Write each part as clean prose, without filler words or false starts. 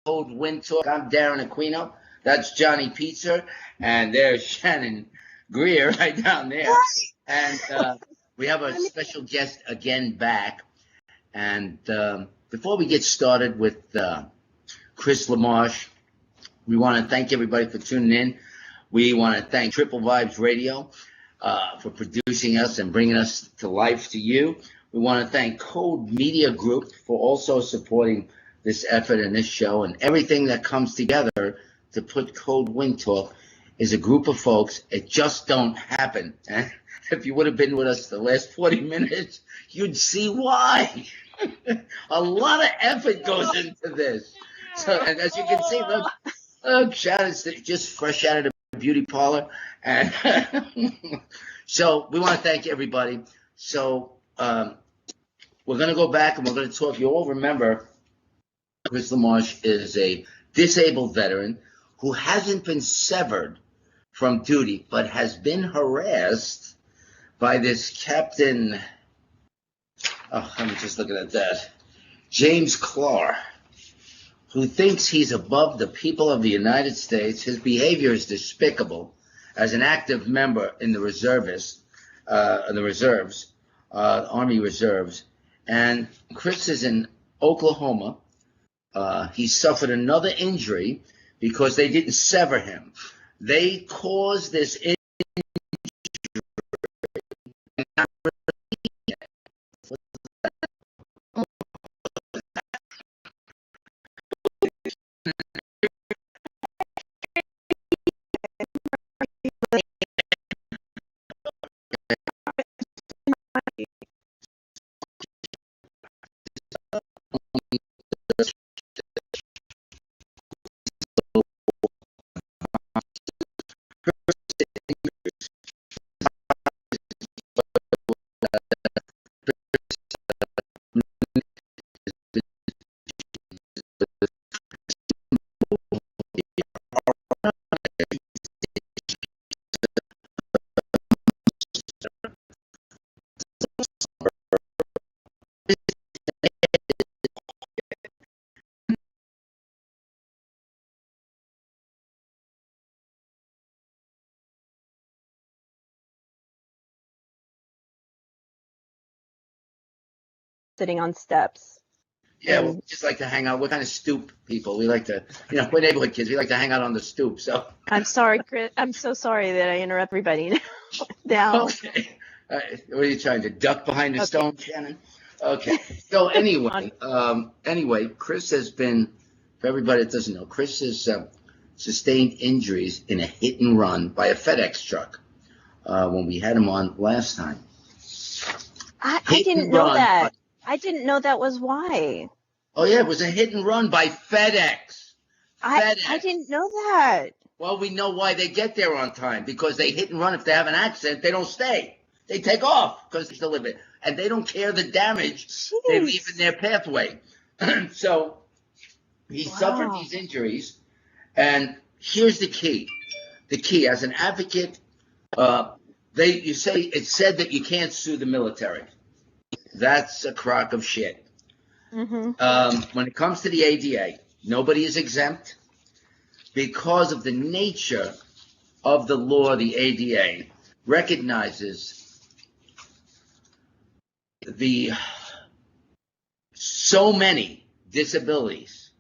Cold Wind Talk. I'm Darren Aquino. That's Johnny Pizza. And there's Shannon Greer right down there. And we have a special guest again back. And before we get started with Chris LaMarche, we want to thank everybody for tuning in. We want to thank Triple Vibes Radio for producing us and bringing us to life to you. We want to thank Code Media Group for also supporting this effort and this show, and everything that comes together to put Code Wind Talk is a group of folks. It just don't happen. If you would have been with us the last 40 minutes, you'd see why. A lot of effort goes into this. So, and as you can see, look, Shannon's just fresh out of the beauty parlor. And so we want to thank everybody. So we're going to go back and we're going to talk. You all remember Chris LaMarche is a disabled veteran who hasn't been severed from duty, but has been harassed by this Captain, I'm just looking at that, James Clark, who thinks he's above the people of the United States. His behavior is despicable as an active member in the reserves, Army Reserves. And Chris is in Oklahoma. He suffered another injury because they didn't sever him. They caused this injury. Sitting on steps. Yeah, we just like to hang out. We're kind of stoop people. We like to, we're neighborhood kids. We like to hang out on the stoop. So I'm sorry, Chris. I'm so sorry that I interrupt everybody now. Okay. What are you trying to duck behind the stone, Shannon? Okay. So anyway, Chris has been, for everybody that doesn't know, Chris has sustained injuries in a hit and run by a FedEx truck when we had him on last time. I didn't know that. I didn't know that was why. Oh, yeah, it was a hit and run by FedEx. I didn't know that. Well, we know why they get there on time, because they hit and run. If they have an accident, they don't stay. They take off because they still live it. And they don't care the damage they leave in their pathway. So he suffered these injuries. And here's the key. The key, as an advocate, it said that you can't sue the military. That's a crock of shit. Mm-hmm. When it comes to the ADA, nobody is exempt because of the nature of the law. The ADA recognizes so many disabilities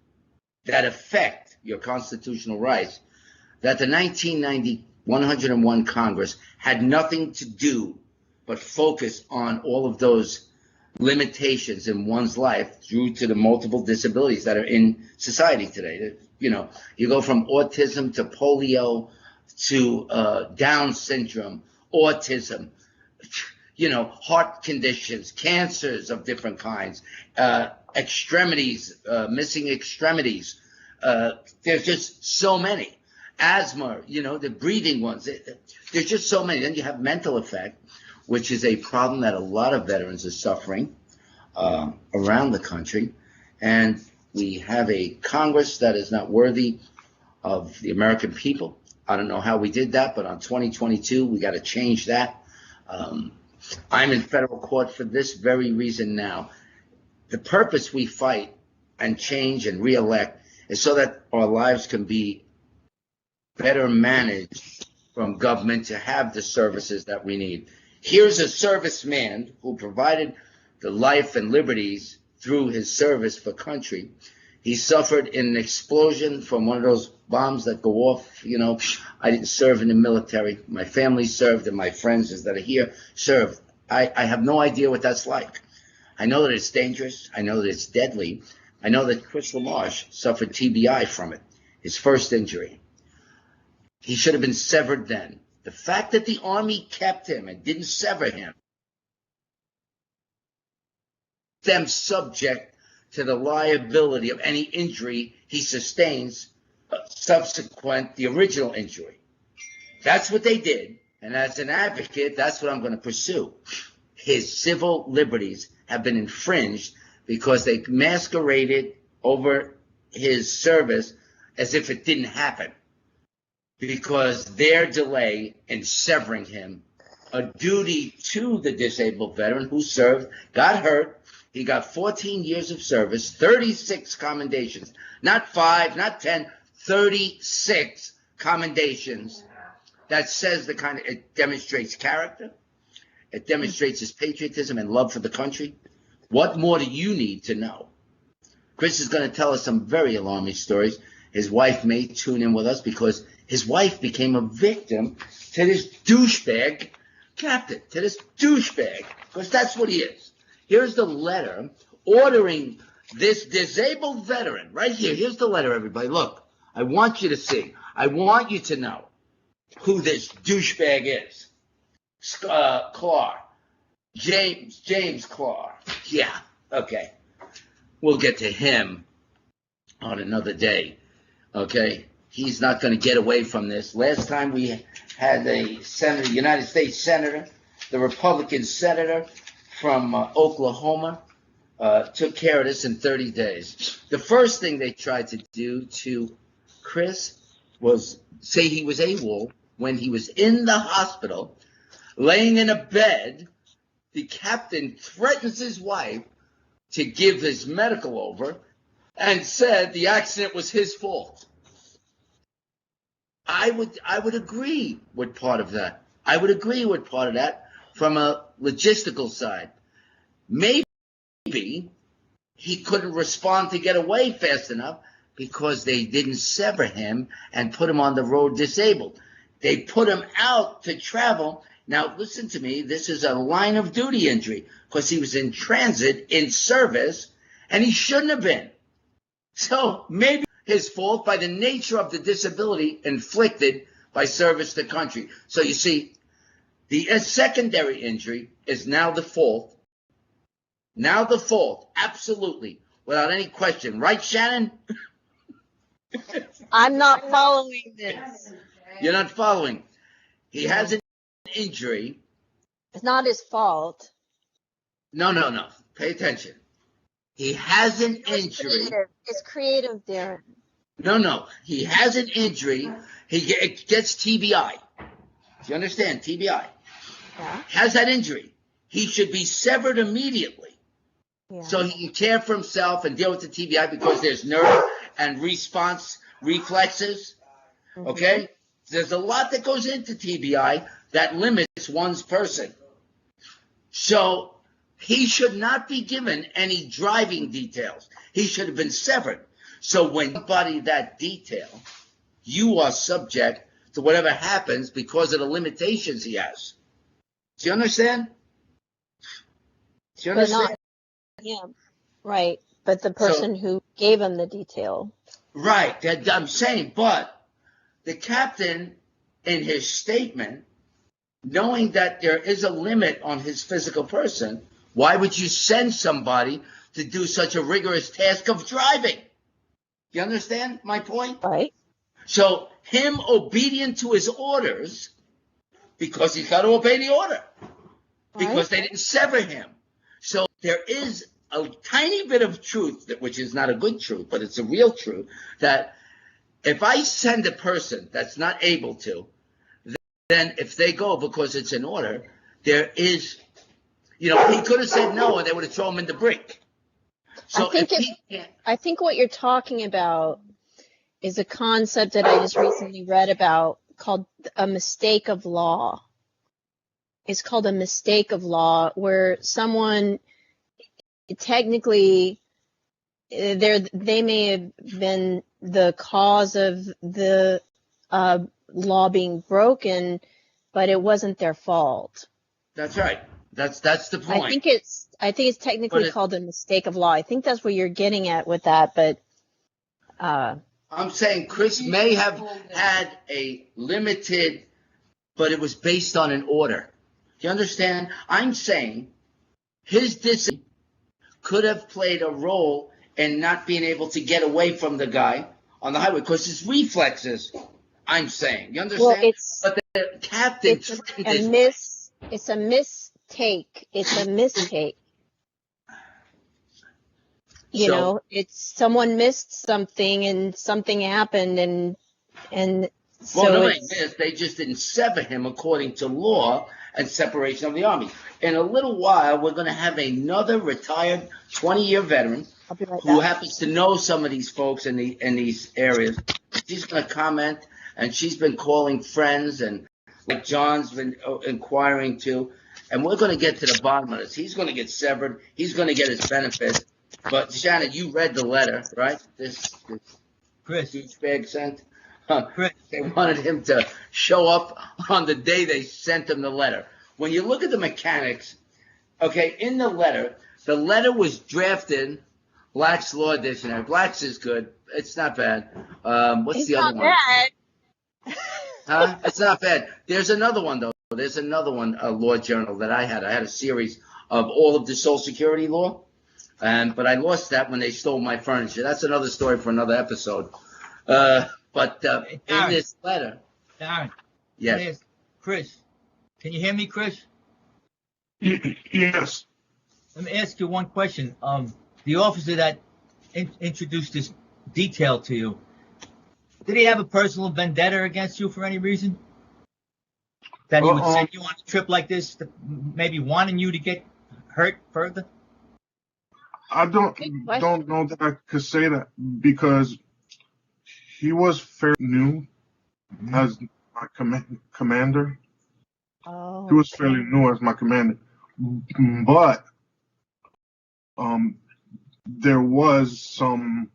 that affect your constitutional rights that the 1990 101 Congress had nothing to do but focus on all of those limitations in one's life due to the multiple disabilities that are in society today. You go from autism to polio to Down syndrome, autism, heart conditions, cancers of different kinds, extremities, missing extremities. There's just so many. Asthma, the breathing ones. There's just so many. Then you have mental effect, which is a problem that a lot of veterans are suffering around the country. And we have a Congress that is not worthy of the American people. I don't know how we did that, but on 2022, we got to change that. I'm in federal court for this very reason now. The purpose we fight and change and reelect is so that our lives can be better managed from government to have the services that we need. Here's a serviceman who provided the life and liberties through his service for country. He suffered in an explosion from one of those bombs that go off. You know, I didn't serve in the military. My family served, and my friends that are here served. I have no idea what that's like. I know that it's dangerous. I know that it's deadly. I know that Chris LaMarche suffered TBI from it, his first injury. He should have been severed then. The fact that the Army kept him and didn't sever him, them subject to the liability of any injury he sustains subsequent the original injury. That's what they did, and as an advocate, that's what I'm going to pursue. His civil liberties have been infringed because they masqueraded over his service as if it didn't happen, because their delay in severing him, a duty to the disabled veteran who served, got hurt. He got 14 years of service, 36 commendations, not 5, not 10, 36 commendations. That says the kind of, it demonstrates character. It demonstrates his patriotism and love for the country. What more do you need to know? Chris is going to tell us some very alarming stories. His wife may tune in with us because his wife became a victim to this douchebag captain, to this douchebag, because that's what he is. Here's the letter ordering this disabled veteran, right here. Here's the letter, everybody. Look, I want you to see. I want you to know who this douchebag is. Clark. James Clark. Yeah, okay. We'll get to him on another day, okay? He's not going to get away from this. Last time we had a senator, United States senator, the Republican senator from Oklahoma, took care of this in 30 days. The first thing they tried to do to Chris was say he was AWOL when he was in the hospital, laying in a bed. The captain threatens his wife to give his medical over and said the accident was his fault. I would agree with part of that. I would agree with part of that from a logistical side. Maybe he couldn't respond to get away fast enough because they didn't sever him and put him on the road disabled. They put him out to travel. Now, listen to me. This is a line of duty injury because he was in transit in service and he shouldn't have been. So maybe his fault by the nature of the disability inflicted by service to country. So you see, the secondary injury is now the fault. Now the fault, absolutely, without any question. Right, Shannon? I'm not following this. You're not following. He has an injury. It's not his fault. No. Pay attention. He has an injury. It's creative, Darren. No. He has an injury. He gets TBI. Do you understand? TBI. Yeah. Has that injury. He should be severed immediately. Yeah. So he can care for himself and deal with the TBI because there's nerve and response reflexes. Mm-hmm. Okay? There's a lot that goes into TBI that limits one's person. So he should not be given any driving details. He should have been severed. So when you body that detail, you are subject to whatever happens because of the limitations he has. Do you understand? Do you understand? Yeah, right. But the person who gave him the detail. Right. I'm saying, but the captain in his statement, knowing that there is a limit on his physical person, why would you send somebody to do such a rigorous task of driving? You understand my point? Right. So him obedient to his orders, because he's got to obey the order, because they didn't sever him. So there is a tiny bit of truth, which is not a good truth, but it's a real truth, that if I send a person that's not able to, then if they go because it's an order, there is, he could have said no and they would have thrown him in the brink. So I think what you're talking about is a concept that I just recently read about called a mistake of law. It's called a mistake of law, where someone technically they may have been the cause of the law being broken, but it wasn't their fault. That's right. That's the point. I think it's technically called a mistake of law. I think that's what you're getting at with that, but I'm saying Chris may have had a limited, but it was based on an order. Do you understand? I'm saying his discipline could have played a role in not being able to get away from the guy on the highway because his reflexes. I'm saying, you understand? Well, but the captain it's a mistake. It's a mistake. You know, it's someone missed something and something happened and so well, no, they just didn't sever him according to law and separation of the army. In a little while, we're going to have another retired 20-year veteran who happens to know some of these folks in these areas. She's going to comment, and she's been calling friends, and like John's been inquiring too. And we're going to get to the bottom of this. He's going to get severed. He's going to get his benefits. But Shannon, you read the letter, right? This Chris douchebag sent. Chris. They wanted him to show up on the day they sent him the letter. When you look at the mechanics, okay, in the letter was drafted, Black's Law Dictionary. Black's is good. It's not bad. What's the other one? Huh? It's not bad. There's another one, though. There's another one, a law journal that I had. I had a series of all of the Social Security law. But I lost that when they stole my furniture. That's another story for another episode. But in this letter, Darren, yes, Chris, can you hear me, Chris? Yes. Let me ask you one question. The officer that introduced this detail to you, did he have a personal vendetta against you for any reason? That he would send you on a trip like this, maybe wanting you to get hurt further? I don't know that I could say that because he was fairly new as my commander. Oh, he was fairly new as my commander, but there was some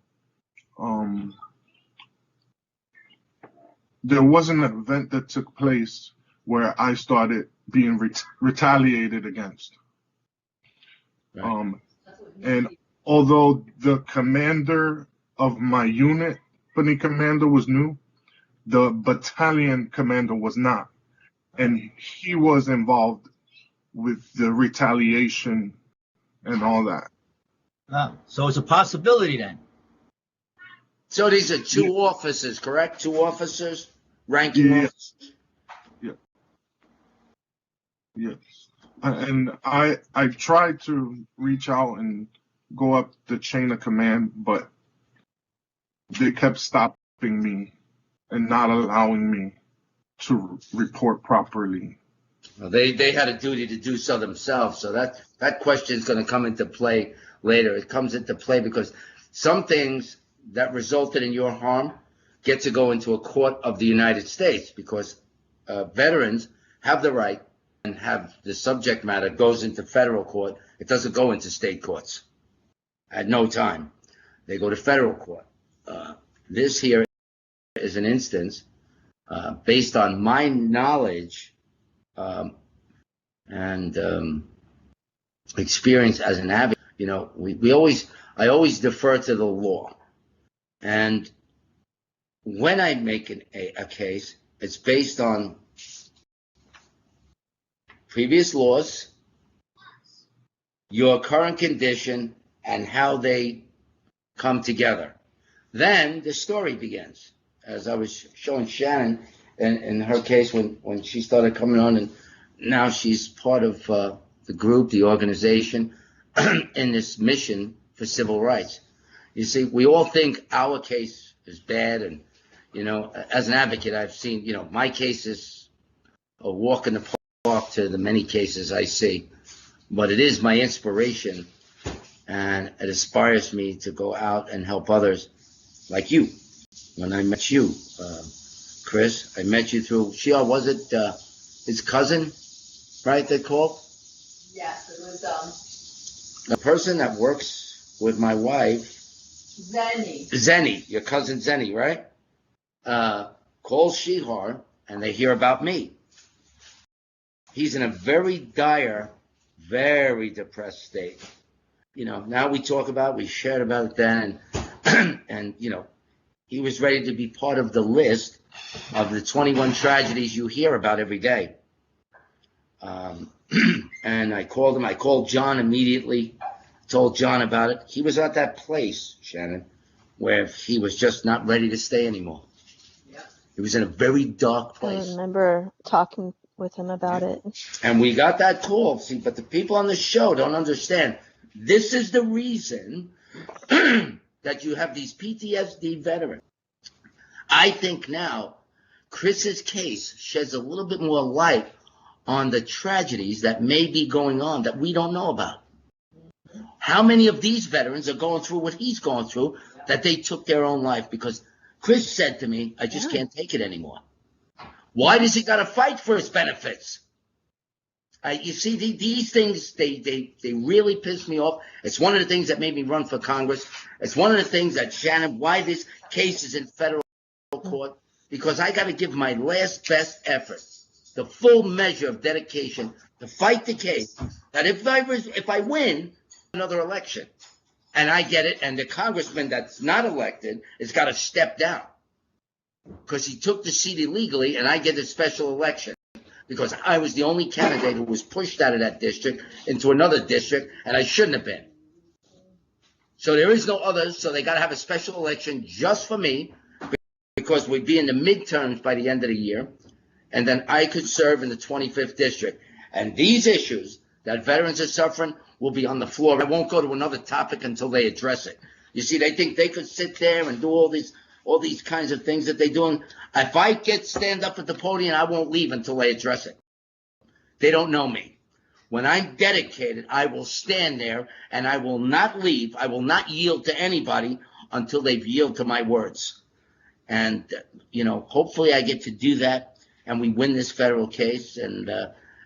there was an event that took place where I started being retaliated against. Right. And although the commander of my unit, company commander, was new, the battalion commander was not. And he was involved with the retaliation and all that. So it's a possibility then. So these are two officers, correct? Two officers, ranking officers. Yes. And I tried to reach out and go up the chain of command, but they kept stopping me and not allowing me to report properly. Well, they had a duty to do so themselves. So that question is going to come into play later. It comes into play because some things that resulted in your harm get to go into a court of the United States because veterans have the right and have the subject matter goes into federal court. It doesn't go into state courts at no time. They go to federal court. This here is an instance based on my knowledge and experience as an advocate. You know, I always defer to the law. And when I make a case, it's based on previous laws, your current condition, and how they come together. Then the story begins. As I was showing Shannon in her case when she started coming on, and now she's part of the group, the organization, in this mission for civil rights. You see, we all think our case is bad, and, you know, as an advocate, I've seen, you know, my case is a walk in the park to the many cases I see, but it is my inspiration, and it inspires me to go out and help others like you when I met you, Chris. I met you through, was it his cousin, right, that called? Yes, it was The person that works with my wife, Zenny, your cousin Zenny, right? Calls Shihar, and they hear about me. He's in a very dire, very depressed state. Now we talk about it, we shared about it then, and he was ready to be part of the list of the 21 tragedies you hear about every day. And I called him. I called John immediately, told John about it. He was at that place, Shannon, where he was just not ready to stay anymore. He was in a very dark place. I remember talking with him about it. And we got that call. See, but the people on the show don't understand. This is the reason that you have these PTSD veterans. I think now Chris's case sheds a little bit more light on the tragedies that may be going on that we don't know about. How many of these veterans are going through what he's going through, that they took their own life? Because Chris said to me, I just can't take it anymore. Why does he got to fight for his benefits? You see, these things, they really piss me off. It's one of the things that made me run for Congress. It's one of the things that, Shannon, why this case is in federal court, because I got to give my last best effort, the full measure of dedication to fight the case, that if I win another election and I get it, and the congressman that's not elected has got to step down because he took the seat illegally, and I get a special election because I was the only candidate who was pushed out of that district into another district, and I shouldn't have been. So there is no others, so they got to have a special election just for me, because we'd be in the midterms by the end of the year, and then I could serve in the 25th district. And these issues that veterans are suffering will be on the floor. I won't go to another topic until they address it. You see, they think they could sit there and do all these kinds of things that they're doing. If I stand up at the podium, I won't leave until they address it. They don't know me. When I'm dedicated, I will stand there, and I will not leave. I will not yield to anybody until they've yielded to my words. And, hopefully I get to do that, and we win this federal case, and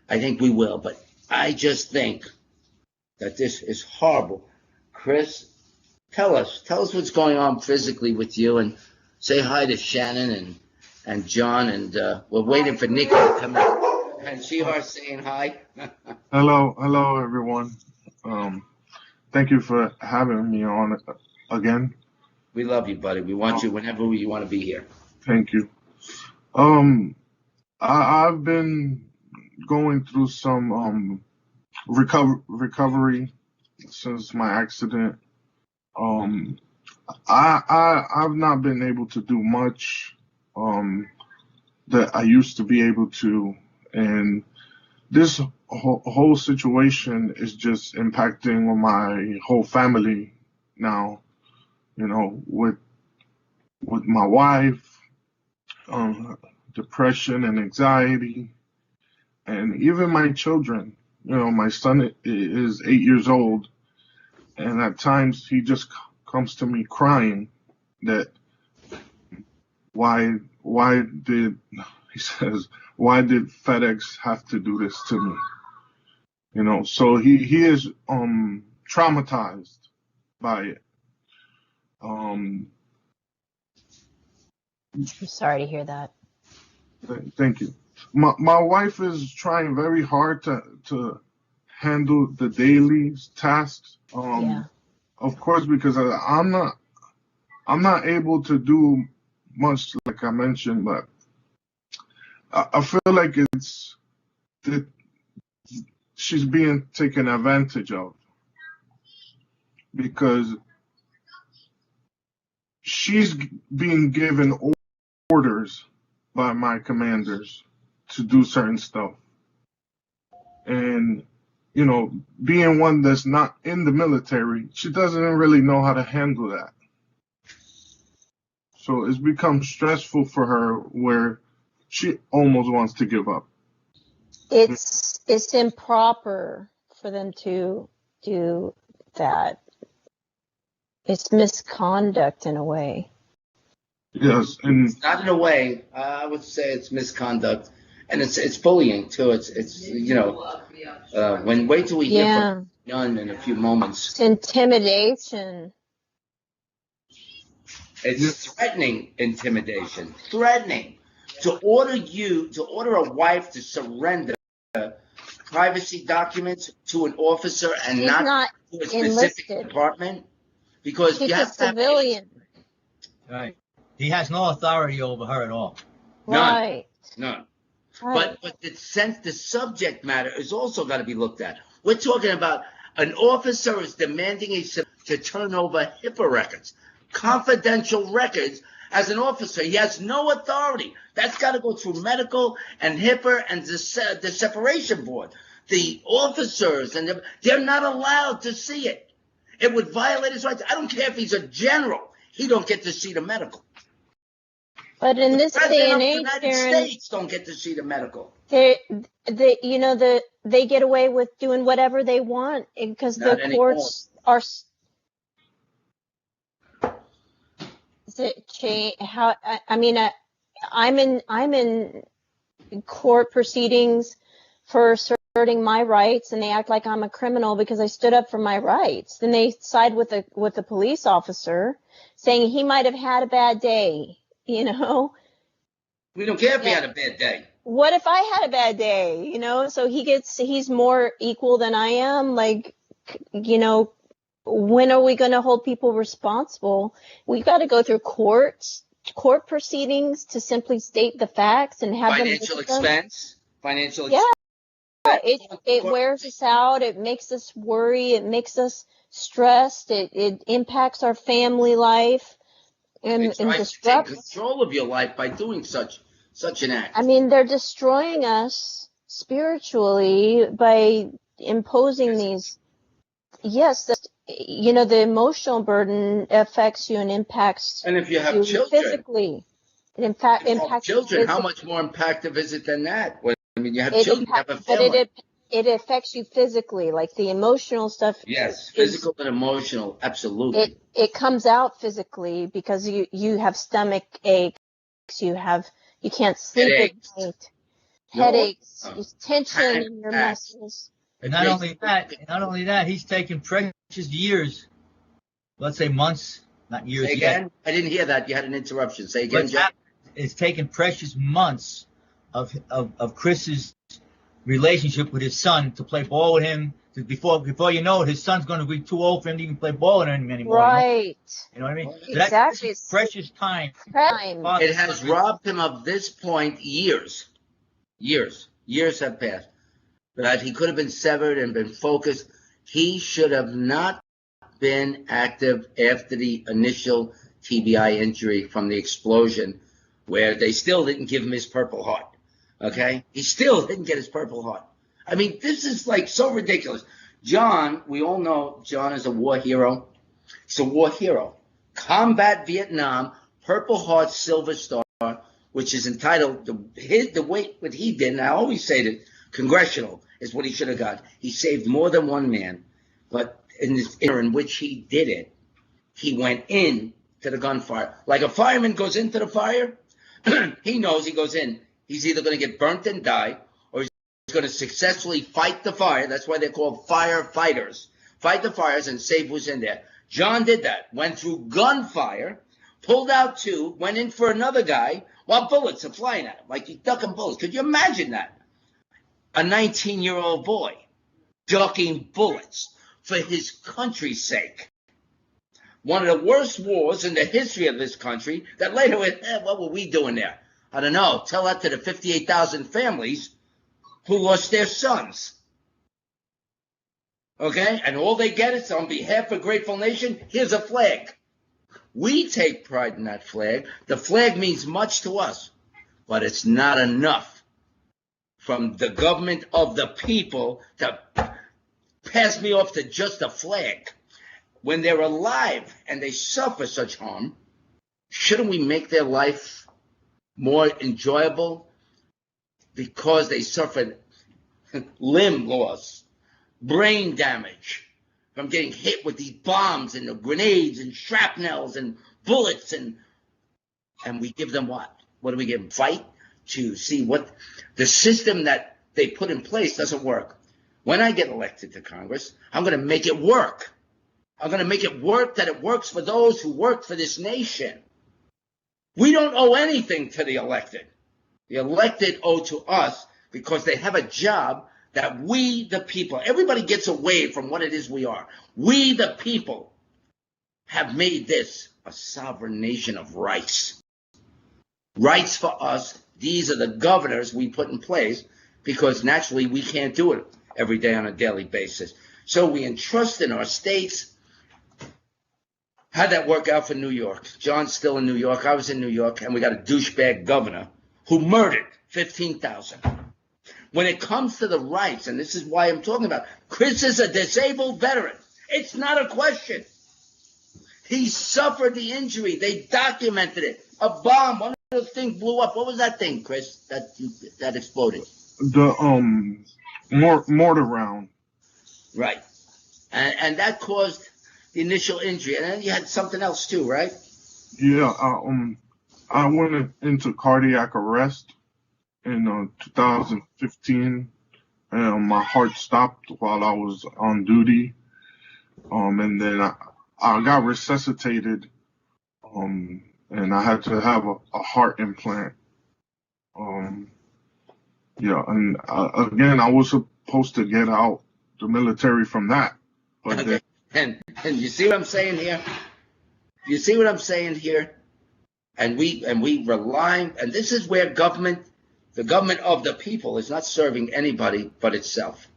I think we will. But I just think that this is horrible. Chris, tell us what's going on physically with you, and say hi to Shannon and John, and we're waiting for Nikki to come in. And Shihar saying hi. Hello, everyone. Thank you for having me on again. We love you, buddy. We want you whenever you want to be here. Thank you. I've been going through some recovery since my accident. I've not been able to do much that I used to be able to, and this whole situation is just impacting my whole family now. With my wife, depression and anxiety, and even my children. My son is 8 years old, and at times he just comes to me crying that why did FedEx have to do this to me? So he is traumatized by it. I'm sorry to hear that. Thank you. My wife is trying very hard to handle the daily tasks. Of course, because I'm not able to do much, like I mentioned, but I feel like it's that she's being taken advantage of, because she's being given orders by my commanders to do certain stuff. And, being one that's not in the military, she doesn't really know how to handle that. So it's become stressful for her, where she almost wants to give up. It's improper for them to do that. It's misconduct in a way. Yes, and It's not in a way. I would say it's misconduct, and it's bullying too. It's when wait till we hear from Yeah. Young in a few moments. It's intimidation. It's threatening intimidation, threatening to order a wife to surrender privacy documents to an officer and She's not not to a specific enlisted. department, because She's you a have to have civilian. Right. He has no authority over her at all. none, Right. none. Right. But the subject matter is also got to be looked at. We're talking about an officer is demanding to turn over HIPAA records, confidential records. As an officer, he has no authority. That's got to go through medical and HIPAA and the separation board. The officers they're not allowed to see it. It would violate his rights. I don't care if he's a general. He don't get to see the medical. But in this day and President of the age, United Darren, States don't get to see the medical. they get away with doing whatever they want because the Not anymore. courts are. How I mean, I'm in court proceedings for asserting my rights, and they act like I'm a criminal because I stood up for my rights. Then they side with the police officer, saying he might have had a bad day. You know, We don't care if he had a bad day. what if I had a bad day? You know, so he's more equal than I am. Like, you know, when are we going to hold people responsible? We got to go through court proceedings to simply state the facts and have Financial them. expense. Financial Yeah. expense. It wears us out. It makes us worry. It makes us stressed. It impacts our family life and They try to disrupts. take control of your life by doing such an act. I mean, they're destroying us spiritually by imposing these. Yes, you know, the emotional burden affects you and impacts And if you have you children, physically. It impacts children, you how physically. much more impacttive is it than that? I mean, you have It children, you have a but family. it affects you physically, like the emotional stuff. Yes, physical and emotional, absolutely. It comes out physically because you have stomach aches, you can't sleep at night, headaches, tension in your muscles. And not only that, he's taken precious years, let's say months, not years Say yet. again? I didn't hear that. You had an interruption. Say again, What's Jeff. happened is taken precious months of Chris's relationship with his son to play ball with him. Before you know it, his son's going to be too old for him to even play ball with him anymore. Right. You know what I mean? Exactly. So that's precious time. It has robbed him of this point years. Years have passed. That he could have been severed and been focused. He should have not been active after the initial TBI injury from the explosion, where they still didn't give him his Purple Heart. Okay? He still didn't get his Purple Heart. I mean, this is like so ridiculous. John, we all know John is a war hero. He's a war hero. Combat Vietnam, Purple Heart, Silver Star, which is entitled the way what he did. And I always say that congressional is what he should have got. He saved more than one man, but in this era in which he did it, he went in to the gunfire. Like a fireman goes into the fire, he knows he goes in. He's either going to get burnt and die, or he's going to successfully fight the fire. That's why they're called firefighters. Fight the fires and save who's in there. John did that. Went through gunfire, pulled out two, went in for another guy while bullets are flying at him, like he's ducking bullets. Could you imagine that? A 19-year-old boy ducking bullets for his country's sake. One of the worst wars in the history of this country that later went, what were we doing there? I don't know. Tell that to the 58,000 families who lost their sons. Okay? And all they get is, on behalf of Grateful Nation, here's a flag. We take pride in that flag. The flag means much to us, but it's not enough from the government of the people to pass me off to just a flag. When they're alive and they suffer such harm, shouldn't we make their life more enjoyable because they suffered limb loss, brain damage from getting hit with these bombs and the grenades and shrapnels and bullets and And we give them what? What do we give them? Fight to see what the system that they put in place doesn't work. When I get elected to Congress, I'm going to make it work. I'm going to make it work that it works for those who work for this nation. We don't owe anything to the elected. The elected owe to us because they have a job that we, the people, everybody gets away from what it is we are. We, the people, have made this a sovereign nation of rights. Rights for us. These are the governors we put in place because naturally we can't do it every day on a daily basis. So we entrust in our states. How'd that work out for New York? John's still in New York. I was in New York, and we got a douchebag governor who murdered 15,000. When it comes to the rights, and this is why I'm talking about, Chris is a disabled veteran. It's not a question. He suffered the injury. They documented it. A bomb, one of the things blew up. What was that thing, Chris, that exploded? The mortar round. Right. And that caused the initial injury. And then you had something else too, right? Yeah, I went into cardiac arrest in 2015, and my heart stopped while I was on duty. And then I got resuscitated, and I had to have a heart implant. Yeah, and again, I was supposed to get out the military from that, but okay. And you see what I'm saying here? You see what I'm saying here? And we rely, and this is where the government of the people is not serving anybody but itself.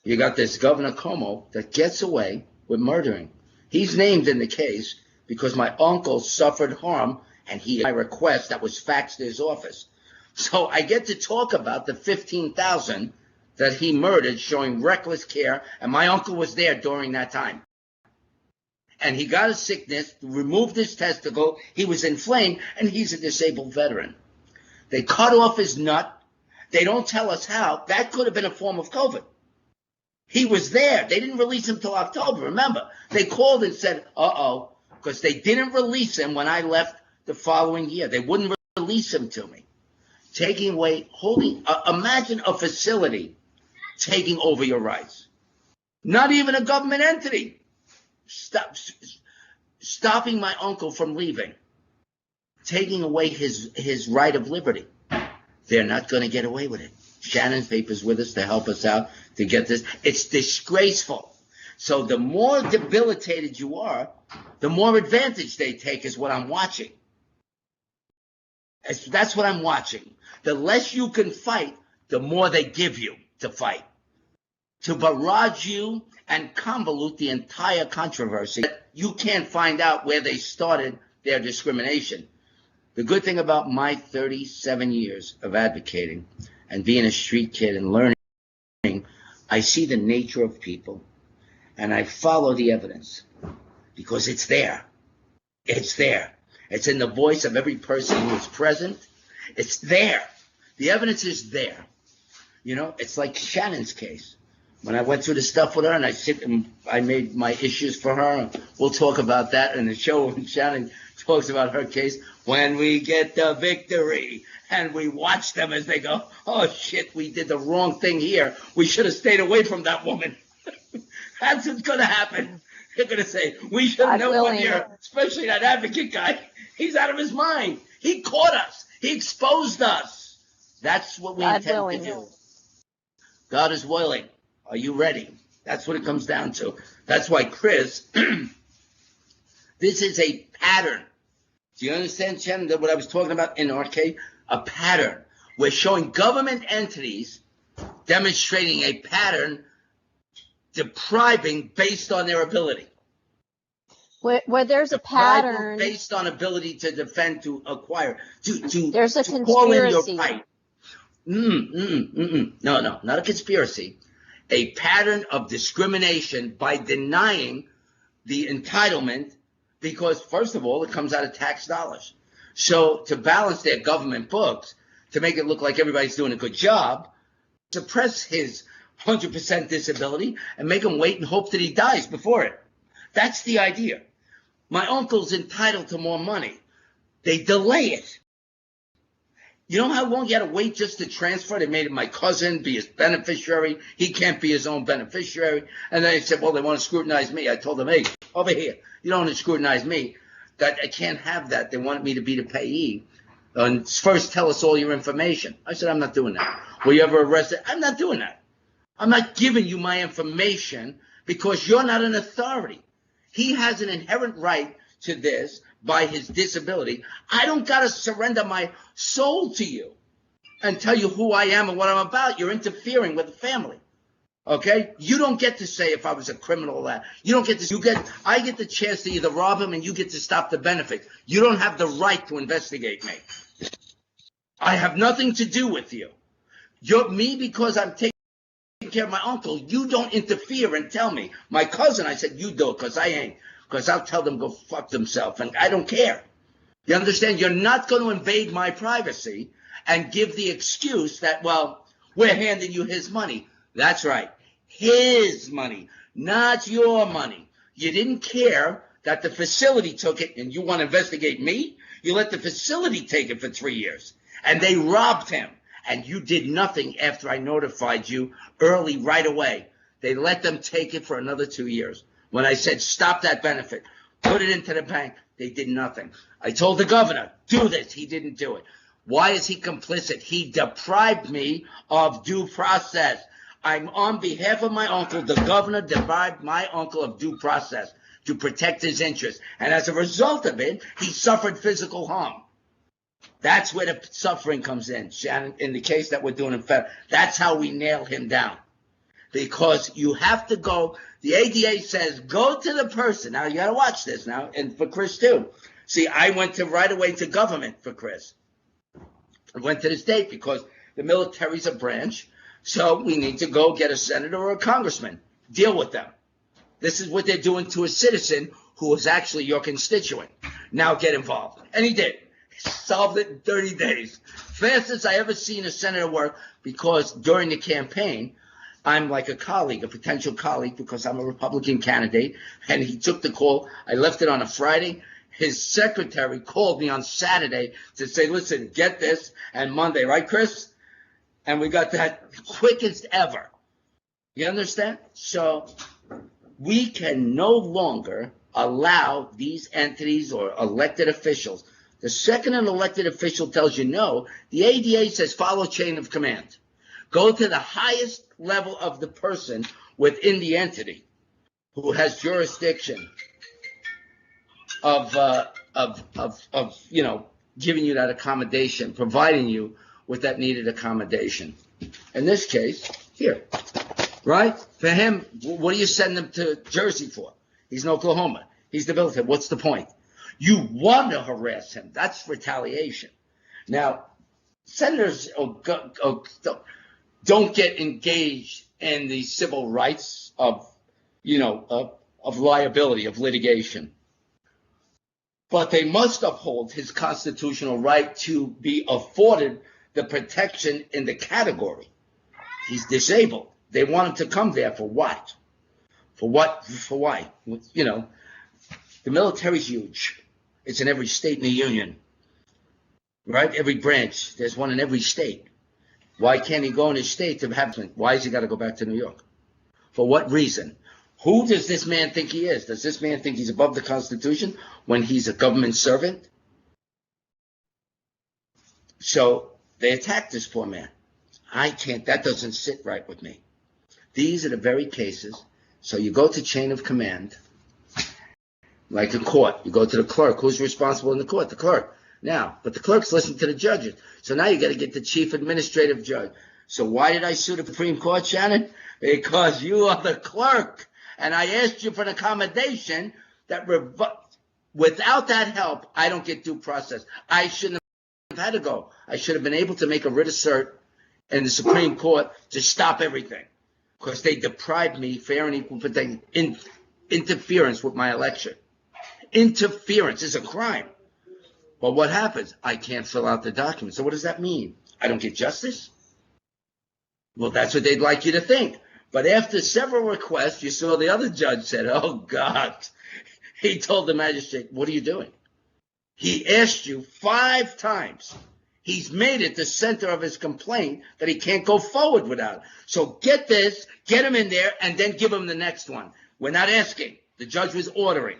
You got this Governor Cuomo that gets away with murdering. He's named in the case because my uncle suffered harm, and my request that was faxed to his office. So I get to talk about the 15,000 that he murdered, showing reckless care, and my uncle was there during that time. And he got a sickness, removed his testicle, he was inflamed, and he's a disabled veteran. They cut off his nut. They don't tell us how. That could have been a form of COVID. He was there. They didn't release him till October. Remember, they called and said, uh-oh, because they didn't release him when I left the following year. They wouldn't release him to me. Taking away, imagine a facility taking over your rights. Not even a government entity. Stopping my uncle from leaving. Taking away his right of liberty. They're not going to get away with it. Shannon's paper's with us to help us out to get this. It's disgraceful. So the more debilitated you are, the more advantage they take is what I'm watching. That's what I'm watching. The less you can fight, the more they give you to fight. To barrage you and convolute the entire controversy. You can't find out where they started their discrimination. The good thing about my 37 years of advocating and being a street kid and learning, I see the nature of people and I follow the evidence because it's there. It's there. It's in the voice of every person who is present. It's there. The evidence is there. You know, it's like Shannon's case. When I went through the stuff with her and I made my issues for her, we'll talk about that in the show when Shannon talks about her case. When we get the victory and we watch them as they go, oh shit, we did the wrong thing here. We should have stayed away from that woman. That's what's going to happen. They're going to say, we should have known one year, especially that advocate guy. He's out of his mind. He caught us. He exposed us. That's what we intend to do. God is willing. Are you ready? That's what it comes down to. That's why, Chris, this is a pattern. Do you understand, Shannon, what I was talking about in RK? A pattern. We're showing government entities demonstrating a pattern depriving based on their ability. Where there's a pattern. Based on ability to defend, to acquire, there's a to call in your conspiracy. right. No, not a conspiracy. A pattern of discrimination by denying the entitlement because, first of all, it comes out of tax dollars. So to balance their government books, to make it look like everybody's doing a good job, suppress his 100% disability and make him wait and hope that he dies before it. That's the idea. My uncle's entitled to more money. They delay it. You know how long you had to wait just to transfer? They made it my cousin be his beneficiary. He can't be his own beneficiary. And then they said, well, they want to scrutinize me. I told them, hey, over here, you don't want to scrutinize me. That I can't have that. They wanted me to be the payee. And first tell us all your information. I said, I'm not doing that. Were you ever arrested? I'm not doing that. I'm not giving you my information because you're not an authority. He has an inherent right to this by his disability. I don't got to surrender my soul to you and tell you who I am and what I'm about. You're interfering with the family. Okay? You don't get to say if I was a criminal or that. You don't get to, I get the chance to either rob him and you get to stop the benefit. You don't have the right to investigate me. I have nothing to do with you. You're me because I'm taking care of my uncle. You don't interfere and tell me. My cousin, I said, you do it because I ain't. Because I'll tell them go fuck themselves, and I don't care. You understand? You're not going to invade my privacy and give the excuse that, well, we're handing you his money. That's right. His money, not your money. You didn't care that the facility took it, and you want to investigate me? You let the facility take it for 3 years, and they robbed him, and you did nothing after I notified you early right away. They let them take it for another 2 years. When I said, stop that benefit, put it into the bank, they did nothing. I told the governor, do this. He didn't do it. Why is he complicit? He deprived me of due process. I'm on behalf of my uncle. The governor deprived my uncle of due process to protect his interests. And as a result of it, he suffered physical harm. That's where the suffering comes in, Shannon, in the case that we're doing in federal. That's how we nail him down. Because you have to go, the ADA says, go to the person. Now, you got to watch this now, and for Chris, too. See, I went right away to government for Chris. I went to the state because the military's a branch, so we need to go get a senator or a congressman. Deal with them. This is what they're doing to a citizen who is actually your constituent. Now get involved. And he did. He solved it in 30 days. Fastest I ever seen a senator work, because during the campaign, I'm like a colleague, a potential colleague, because I'm a Republican candidate, and he took the call. I left it on a Friday. His secretary called me on Saturday to say, listen, get this, and Monday, right, Chris? And we got that quickest ever. You understand? So we can no longer allow these entities or elected officials. The second an elected official tells you no, the ADA says follow chain of command. Go to the highest level of the person within the entity who has jurisdiction of giving you that accommodation, providing you with that needed accommodation. In this case, here, right? For him, what do you send him to Jersey for? He's in Oklahoma. He's debilitated. What's the point? You want to harass him. That's retaliation. Now, senators don't get engaged in the civil rights of liability, of litigation. But they must uphold his constitutional right to be afforded the protection in the category. He's disabled. They want him to come there for what? For what? For why? The military's huge. It's in every state in the union, right? Every branch. There's one in every state. Why can't he go in his state to have something? Why has he got to go back to New York? For what reason? Who does this man think he is? Does this man think he's above the Constitution when he's a government servant? So they attacked this poor man. I can't. That doesn't sit right with me. These are the very cases. So you go to chain of command, like a court. You go to the clerk. Who's responsible in the court? The clerk. Now, but the clerks listen to the judges. So now you got to get the chief administrative judge. So why did I sue the Supreme Court, Shannon? Because you are the clerk. And I asked you for an accommodation that without that help, I don't get due process. I shouldn't have had to go. I should have been able to make a writ of cert in the Supreme Court to stop everything, because they deprived me fair and equal protection. Interference with my election. Interference is a crime. But what happens? I can't fill out the document. So what does that mean? I don't get justice? Well, that's what they'd like you to think. But after several requests, you saw the other judge said, oh, God. He told the magistrate, what are you doing? He asked you 5 times. He's made it the center of his complaint that he can't go forward without. So get this, get him in there, and then give him the next one. We're not asking. The judge was ordering.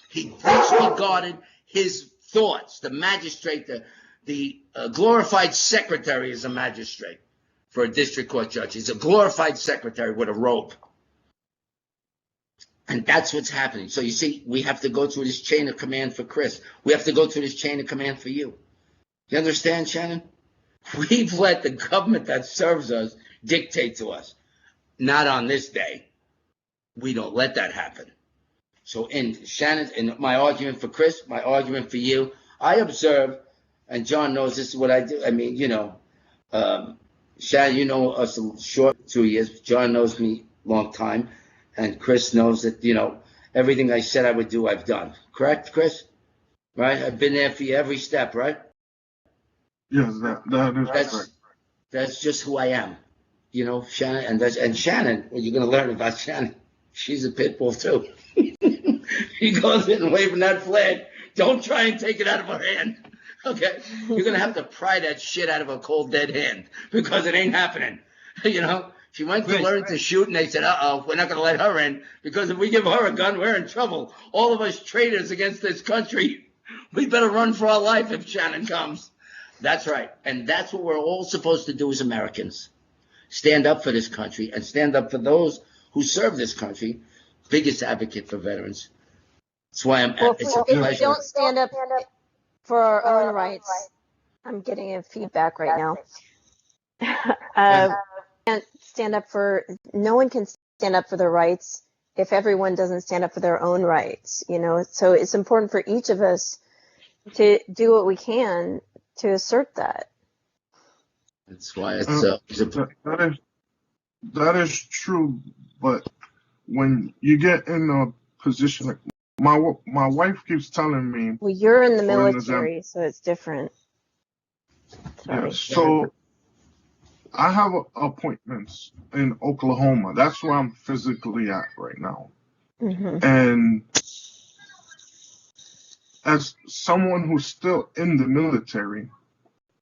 He disregarded his thoughts. The magistrate, the glorified secretary is a magistrate for a district court judge. He's a glorified secretary with a robe. And that's what's happening. So you see, we have to go through this chain of command for Chris. We have to go through this chain of command for you. You understand, Shannon? We've let the government that serves us dictate to us. Not on this day. We don't let that happen. So in Shannon, in my argument for Chris, my argument for you, I observe, and John knows this is what I do. I mean, Shannon, you know us a short 2 years. John knows me a long time. And Chris knows that, everything I said I would do, I've done. Correct, Chris? Right? I've been there for you every step, right? Yes, that is correct. That's just who I am. Shannon. And Shannon, what you're going to learn about Shannon, she's a pit bull too. He goes in and waving that flag. Don't try and take it out of her hand. Okay? You're going to have to pry that shit out of a cold, dead hand because it ain't happening. She went to learn to shoot, and they said, we're not going to let her in, because if we give her a gun, we're in trouble. All of us traitors against this country, we better run for our life if Shannon comes. That's right. And that's what we're all supposed to do as Americans. Stand up for this country and stand up for those who serve this country. Biggest advocate for veterans. That's why it's a pleasure. If we don't stand up for our own rights, I'm getting a feedback right now. No one can stand up for their rights if everyone doesn't stand up for their own rights, so it's important for each of us to do what we can to assert that. That's why it's that is true, but when you get in a position like my wife keeps telling me, well, you're in the military, so it's different. Yeah, so I have appointments in Oklahoma. That's where I'm physically at right now. Mm-hmm. And as someone who's still in the military,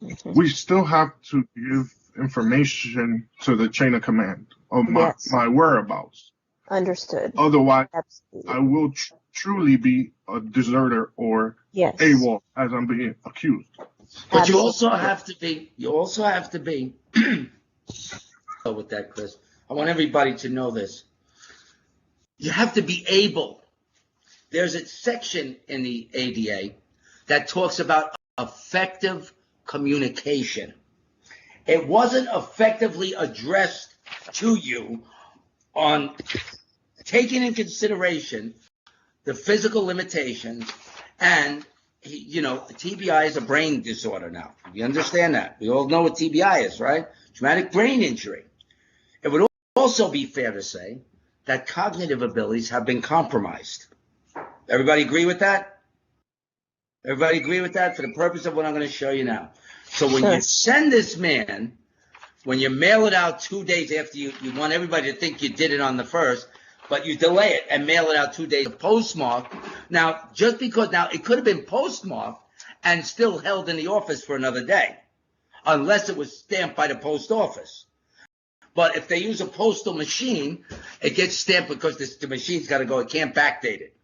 mm-hmm. we still have to give information to the chain of command of my whereabouts. Understood. Otherwise, Absolutely. I will truly be a deserter or AWOL, as I'm being accused. But you also have to be with that, Chris. I want everybody to know this. You have to be able. There's a section in the ADA that talks about effective communication. It wasn't effectively addressed to you on taking in consideration the physical limitations and TBI is a brain disorder now. You understand that? We all know what TBI is, right? Traumatic brain injury. It would also be fair to say that cognitive abilities have been compromised. Everybody agree with that? Everybody agree with that for the purpose of what I'm going to show you now? So when you send this man, when you mail it out 2 days after you want everybody to think you did it on the 1st, but you delay it and mail it out 2 days postmarked. Now, just because it could have been postmarked and still held in the office for another day, unless it was stamped by the post office. But if they use a postal machine, it gets stamped because the machine's got to go. It can't backdate it.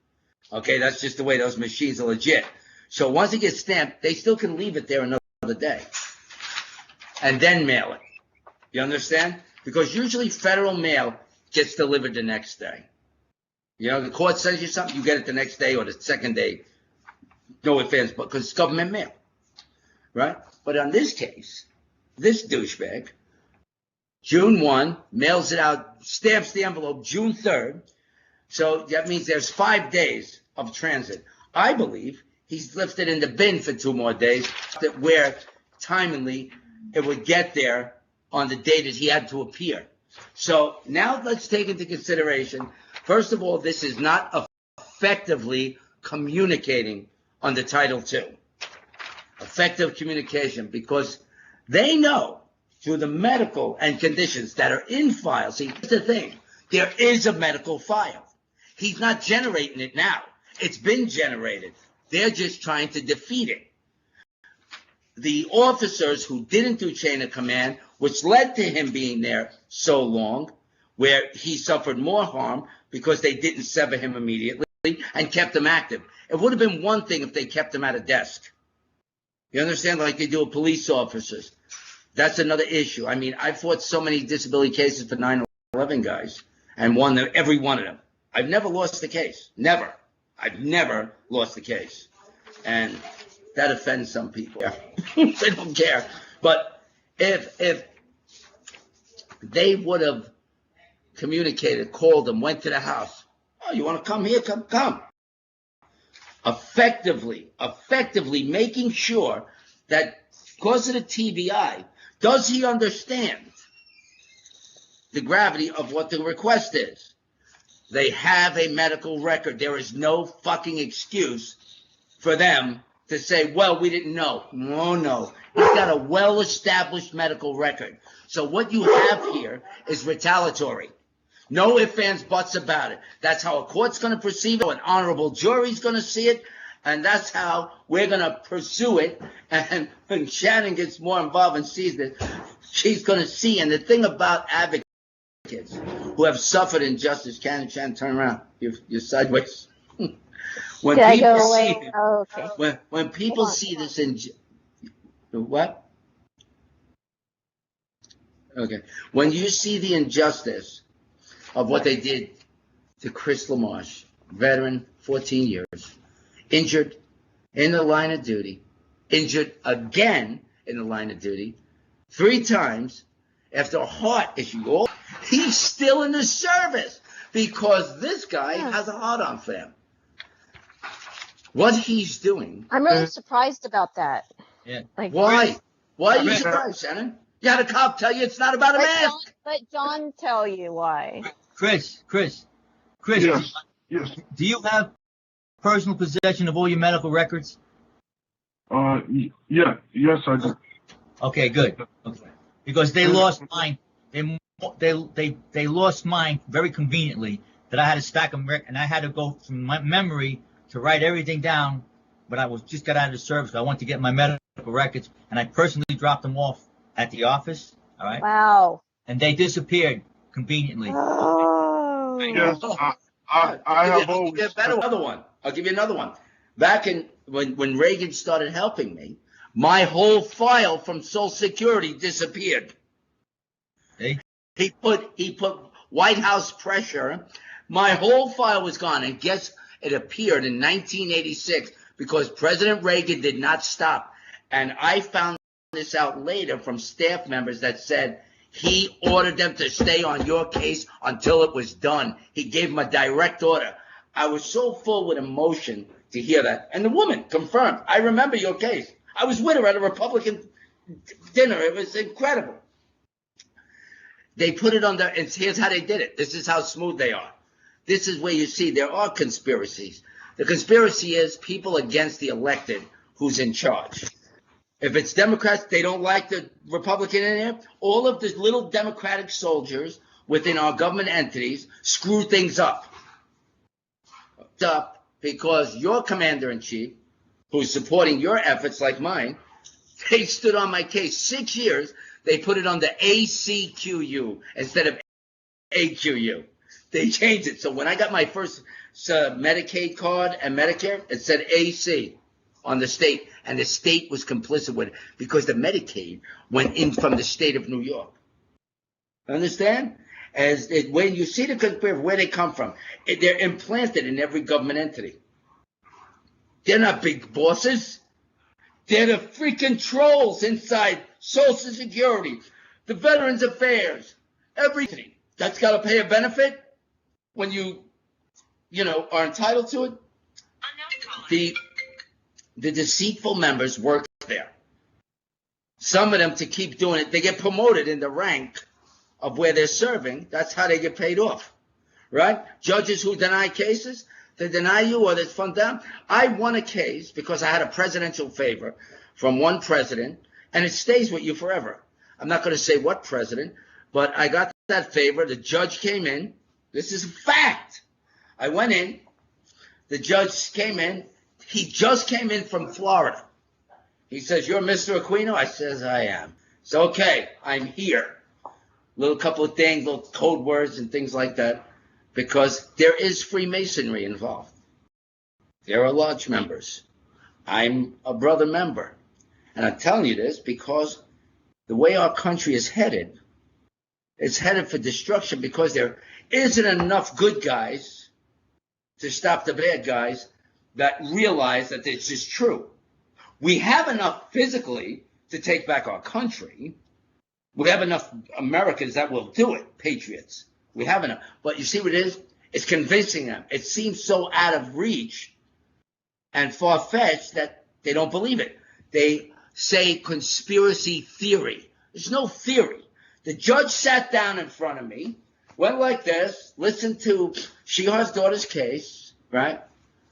Okay, that's just the way those machines are legit. So once it gets stamped, they still can leave it there another day and then mail it. You understand? Because usually federal mail gets delivered the next day. The court sends you something, you get it the next day or the second day. No offense, but because it's government mail, right? But on this case, this douchebag, June 1, mails it out, stamps the envelope June 3rd. So that means there's 5 days of transit. I believe he's left it in the bin for 2 more days, where timely it would get there on the day that he had to appear. So now let's take into consideration, first of all, this is not effectively communicating under Title II. Effective communication, because they know through the medical and conditions that are in file. See, here's the thing. There is a medical file. He's not generating it now. It's been generated They're just trying to defeat it. The officers who didn't do chain of command, which led to him being there so long, where he suffered more harm because they didn't sever him immediately and kept him active. It would have been one thing if they kept him at a desk. You understand? Like they do with police officers. That's another issue. I mean, I fought so many disability cases for 9/11 guys and won every one of them. I've never lost the case. Never. I've never lost the case. And that offends some people. They don't care. But if they would have communicated, called them, went to the house. Oh, you want to come here? Come. Effectively making sure that because of the TVI, does he understand the gravity of what the request is? They have a medical record. There is no fucking excuse for them to say, well, we didn't know. No. He's got a well-established medical record. So what you have here is retaliatory. No ifs, ands, buts about it. That's how a court's going to perceive it. An honorable jury's going to see it. And that's how we're going to pursue it. And when Shannon gets more involved and sees this, she's going to see. And the thing about advocates who have suffered injustice, Shannon, turn around. You're sideways. When Did people I go away? see, Oh, okay. when people see this what? Okay. When you see the injustice of what they did to Chris LaMarche, veteran, 14 years, injured in the line of duty, injured again in the line of duty, 3 times after a heart issue. He's still in the service because this guy has a heart-on for him. What he's doing. I'm really surprised about that. Yeah. Like, Why? Why are you surprised, Shannon? You had a cop tell you it's not about a mask. Let John tell you why. Chris, Yes. Yes. do you have personal possession of all your medical records? Yeah. Yes, I do. Okay, good. Okay. Because they lost mine. They lost mine very conveniently. That I had to stack them, and I had to go from my memory to write everything down. But I was just got out of the service. I went to get my medical records, and I personally dropped them off at the office. All right. Wow. And they disappeared conveniently. Oh. Yes. I'll give you another one. I'll give you another one. Back in when Reagan started helping me, my whole file from Social Security disappeared. Hey? He put White House pressure. My whole file was gone, and guess it appeared in 1986 because President Reagan did not stop. And I found this out later from staff members that said he ordered them to stay on your case until it was done. He gave them a direct order. I was so full with emotion to hear that. And the woman confirmed, I remember your case. I was with her at a Republican dinner. It was incredible. They put it on the, and here's how they did it. This is how smooth they are. This is where you see there are conspiracies. The conspiracy is people against the elected who's in charge. If it's Democrats, they don't like the Republican in there. All of the little Democratic soldiers within our government entities screw things up. Because your commander-in-chief, who's supporting your efforts like mine, they stood on my case 6 years. They put it on the ACQU instead of AQU. They changed it. So when I got my first Medicaid card and Medicare, it said AC on the state, and the state was complicit with it because the Medicaid went in from the state of New York. Understand? When you see the conspiracy, where they come from, they're implanted in every government entity. They're not big bosses. They're the freaking trolls inside Social Security, the Veterans Affairs, everything. That's got to pay a benefit when you are entitled to it. The deceitful members work there. Some of them, to keep doing it, they get promoted in the rank of where they're serving. That's how they get paid off, right? Judges who deny cases, they deny you or there's fund down. I won a case because I had a presidential favor from one president, and it stays with you forever. I'm not going to say what president, but I got that favor. The judge came in. This is a fact. I went in. The judge came in. He just came in from Florida. He says, "You're Mr. Aquino?" I says, "I am." So, okay, I'm here. Little couple of things, little code words and things like that, because there is Freemasonry involved. There are lodge members. I'm a brother member. And I'm telling you this because the way our country is headed, it's headed for destruction because there isn't enough good guys to stop the bad guys that realize that this is true. We have enough physically to take back our country. We have enough Americans that will do it, patriots. We have enough. But you see what it is? It's convincing them. It seems so out of reach and far-fetched that they don't believe it. They say conspiracy theory. There's no theory. The judge sat down in front of me, went like this, listened to Shehar's daughter's case, right?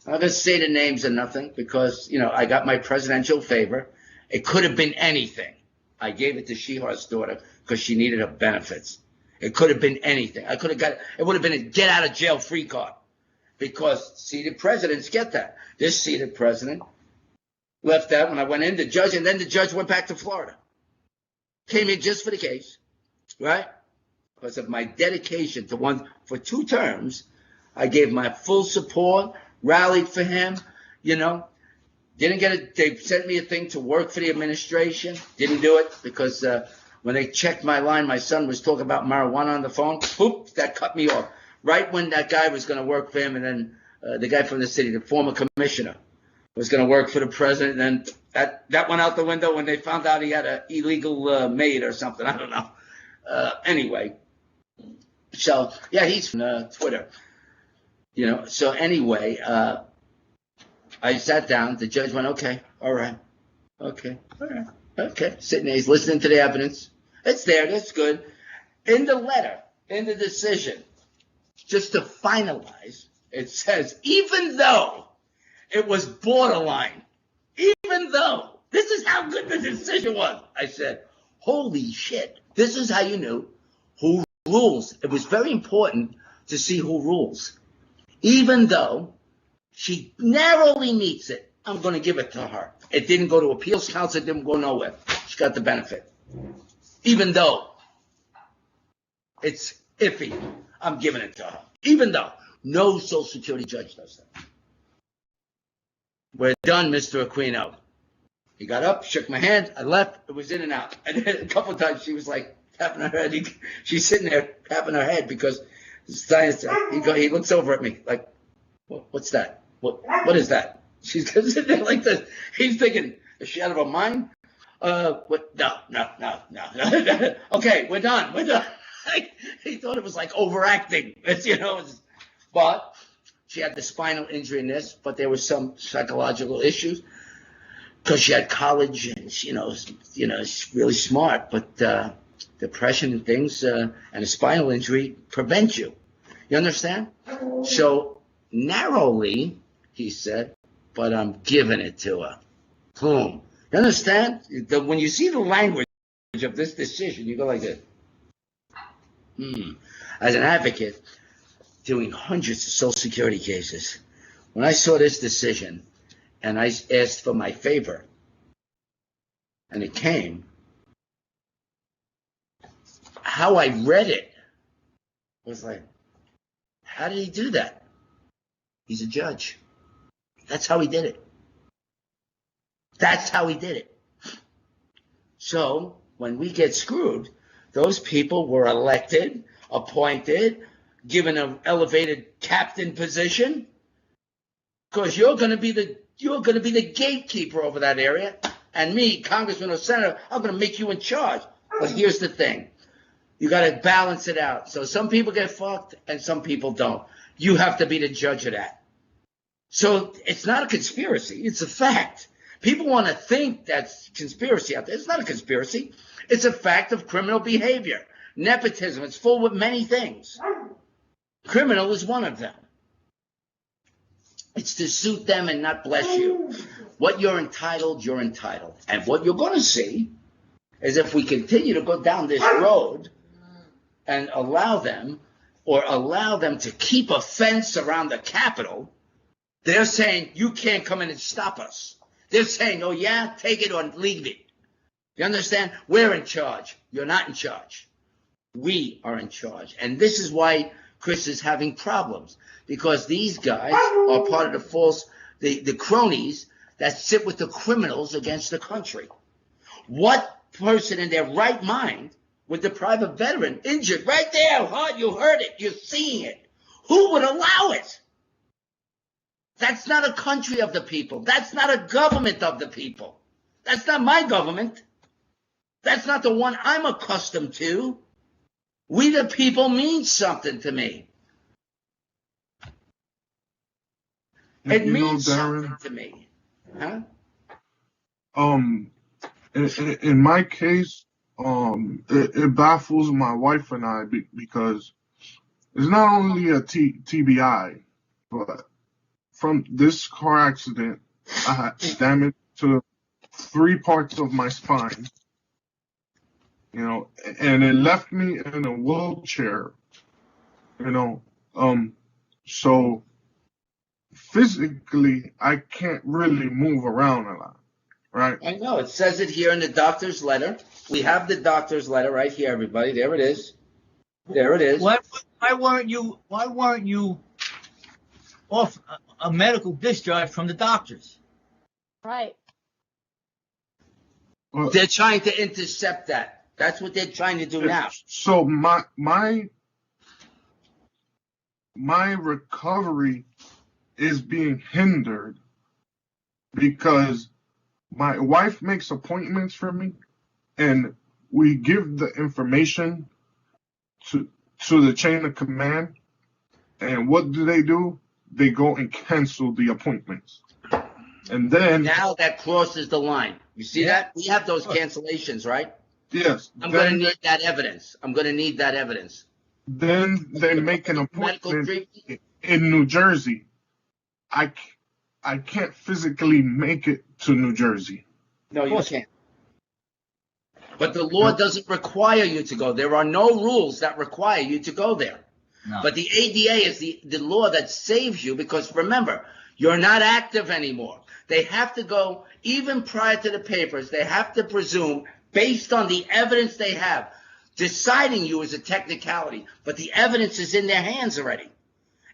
I'm not going to say the names or nothing because, I got my presidential favor. It could have been anything. I gave it to Shehar's daughter because she needed her benefits. It could have been anything. I could have got it. It would have been a get out of jail free card because seated presidents get that. This seated president left that when I went in, the judge, and then the judge went back to Florida. Came in just for the case, right? Because of my dedication to one for 2 terms, I gave my full support, rallied for him, Didn't get it. They sent me a thing to work for the administration. Didn't do it because when they checked my line, my son was talking about marijuana on the phone. Boop, that cut me off. Right when that guy was going to work for him, and then the guy from the city, the former commissioner, was going to work for the president, and then that went out the window when they found out he had an illegal maid or something. I don't know. Anyway, so yeah, he's from Twitter. So anyway. I sat down. The judge went, okay, all right. Sitting there, he's listening to the evidence. It's there. That's good. In the letter, in the decision, just to finalize, it says, even though it was borderline, even though, this is how good the decision was. I said, holy shit, this is how you knew who rules. It was very important to see who rules. Even though she narrowly meets it, I'm going to give it to her. It didn't go to appeals council. It didn't go nowhere. She got the benefit. Even though it's iffy, I'm giving it to her. Even though no Social Security judge does that. We're done, Mr. Aquino. He got up, shook my hand. I left. It was in and out. And then a couple of times she was like tapping her head. She's sitting there tapping her head because he looks over at me like, what's that? What is that? She's sitting there like this. He's thinking, is she out of her mind? What? No. Okay, we're done. He thought it was like overacting. But she had the spinal injury in this, but there was some psychological issues because she had college and she's really smart, but depression and things and a spinal injury prevent you. You understand? So narrowly, he said, but I'm giving it to her. Boom. You understand? When you see the language of this decision, you go like this. As an advocate, doing hundreds of Social Security cases, when I saw this decision and I asked for my favor, and it came, how I read it was like, how did he do that? He's a judge. That's how he did it. That's how he did it. So when we get screwed, those people were elected, appointed, given an elevated captain position, because you're going to be the gatekeeper over that area, and me, congressman or senator, I'm going to make you in charge. But here's the thing. You got to balance it out. So some people get fucked and some people don't. You have to be the judge of that. So it's not a conspiracy. It's a fact. People want to think that's conspiracy out there. It's not a conspiracy. It's a fact of criminal behavior. Nepotism. It's full with many things. Criminal is one of them. It's to suit them and not bless you. What you're entitled, you're entitled. And what you're going to see is if we continue to go down this road and allow them to keep a fence around the Capitol, They're saying, you can't come in and stop us. They're saying, oh yeah, take it or leave it. You understand? We're in charge. You're not in charge. We are in charge. And this is why Chris is having problems, because these guys are part of the cronies that sit with the criminals against the country. What person in their right mind would deprive a veteran injured right there? Huh? You heard it. You're seeing it. Who would allow it? That's not a country of the people. That's not a government of the people. That's not my government. That's not the one I'm accustomed to. We the people mean something to me. It means something to me. Huh? In my case, it baffles my wife and I because it's not only a TBI, but from this car accident, I had damage to 3 parts of my spine, and it left me in a wheelchair, so physically I can't really move around a lot, right? I know. It says it here in the doctor's letter. We have the doctor's letter right here, everybody. There it is. There it is. Why weren't you off a medical discharge from the doctors? Right. Well, They're trying to intercept that. That's what they're trying to do now. So my recovery is being hindered because my wife makes appointments for me, and we give the information to the chain of command, and what do? They go and cancel the appointments. And then Now that crosses the line. You see that? We have those cancellations, right? yes, I'm going to need that evidence. Then they make an Medical appointment treatment? in New Jersey. I can't physically make it to New Jersey. No, you can't. But the law doesn't require you to go. There are no rules that require you to go there. No. But the ADA is the law that saves you, because remember, you're not active anymore. They have to go, even prior to the papers, they have to presume, based on the evidence they have, deciding you is a technicality, but the evidence is in their hands already.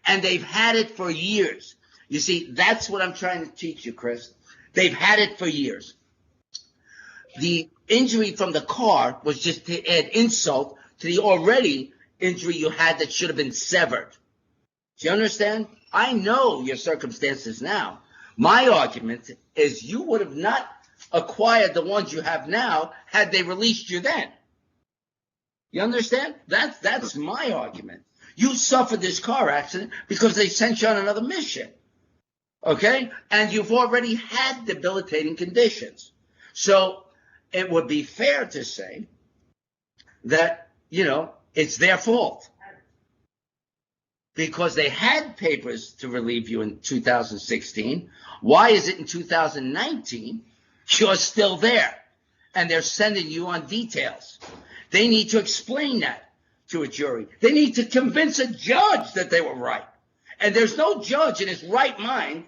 And they've had it for years. You see, that's what I'm trying to teach you, Chris. They've had it for years. The injury from the car was just to add insult to the already injury you had that should have been severed. Do you understand? I know your circumstances now. My argument is you would have not acquired the ones you have now had they released you then. You understand? That's my argument. You suffered this car accident because they sent you on another mission. Okay? And you've already had debilitating conditions. So it would be fair to say that, it's their fault. Because they had papers to relieve you in 2016. Why is it in 2019 you're still there? And they're sending you on details. They need to explain that to a jury. They need to convince a judge that they were right. And there's no judge in his right mind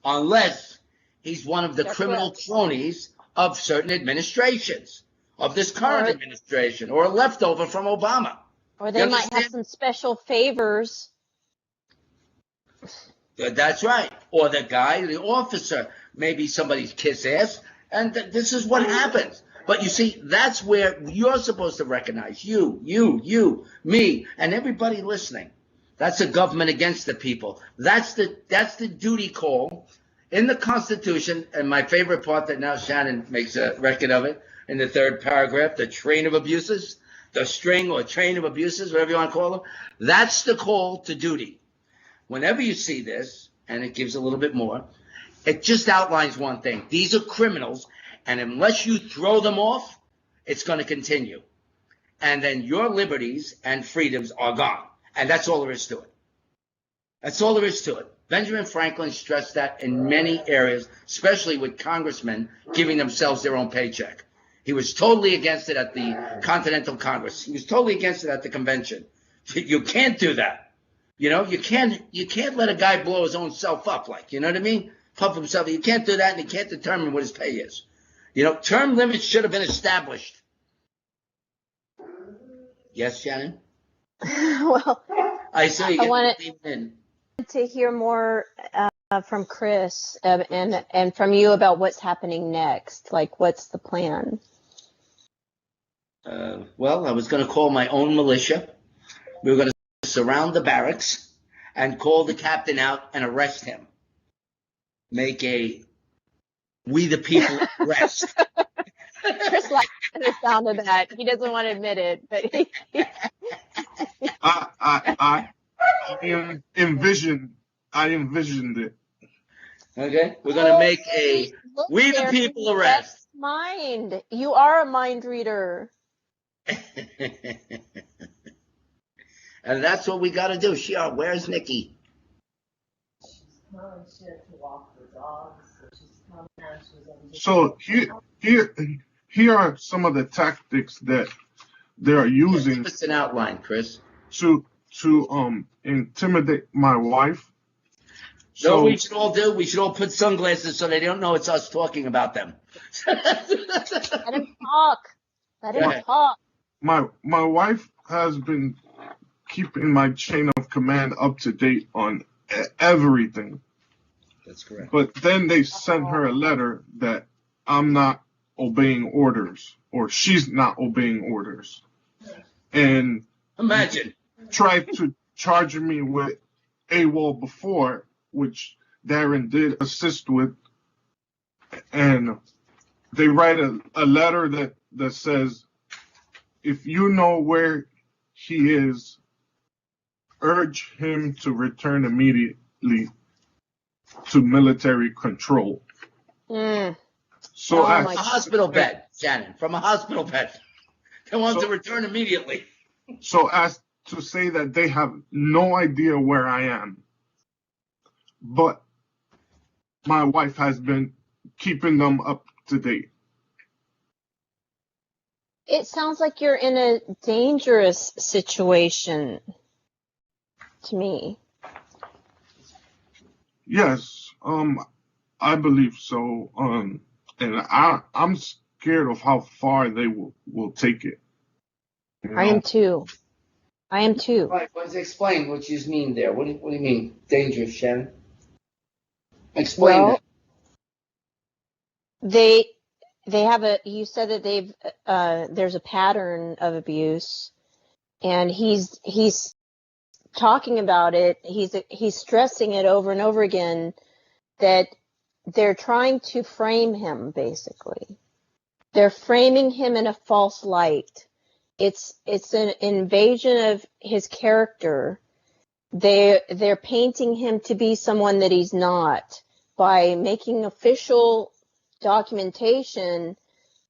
unless he's one of the criminal cronies of certain administrations, of this current administration, or a leftover from Obama. Or they might have some special favors. That's right. Or the guy, the officer, maybe somebody's kiss ass, and this is what happens. But you see, that's where you're supposed to recognize, you, me, and everybody listening. That's a government against the people. That's the duty call in the Constitution. And my favorite part that now Shannon makes a record of it in the 3rd paragraph, the train of abuses, the string or train of abuses, whatever you want to call them. That's the call to duty. Whenever you see this, and it gives a little bit more, it just outlines one thing. These are criminals, and unless you throw them off, it's going to continue. And then your liberties and freedoms are gone. And that's all there is to it. That's all there is to it. Benjamin Franklin stressed that in many areas, especially with congressmen giving themselves their own paycheck. He was totally against it at the Continental Congress. He was totally against it at the convention. You can't do that. You know, you can't let a guy blow his own self up, like, you know what I mean? Puff himself. You can't do that, and you can't determine what his pay is. You know, term limits should have been established. Yes, Shannon? Well, I saw you I wanted in. to hear more from Chris and from you about what's happening next. Like, what's the plan? Well, I was going to call my own militia. We were going to surround the barracks and call the captain out and arrest him. Make a "We the People" arrest. Chris likes the sound of that. He doesn't want to admit it, but I envisioned it. Okay, we're going to make a Look, "We the Derek, People" you arrest. read mind. You are a mind reader. And that's what we got to do. Where's Nikki? So here are some of the tactics that they are using. Give us an outline, Chris. to intimidate my wife. So what we should all do, we should all put sunglasses so they don't know it's us talking about them. Let him talk. Let him talk. My wife has been keeping my chain of command up to date on everything. That's correct. But then they sent her a letter that I'm not obeying orders, or she's not obeying orders. And imagine. Tried to charge me with AWOL before, which Darren did assist with. And they write a letter that says, if you know where he is, urge him to return immediately to military control. Mm. So from a hospital bed, Shannon, from a hospital bed. They want him to return immediately. So as to say that they have no idea where I am. But my wife has been keeping them up to date. It sounds like you're in a dangerous situation to me. Yes, I believe so. And I'm scared of how far they will take it. You know? I am too. Right, explain what you mean there. What do you mean, dangerous, Shannon? Explain that. They have you said that there's a pattern of abuse, and he's talking about it. He's stressing it over and over again that they're trying to frame him, basically. They're framing him in a false light. It's an invasion of his character. They're painting him to be someone that he's not by making official documentation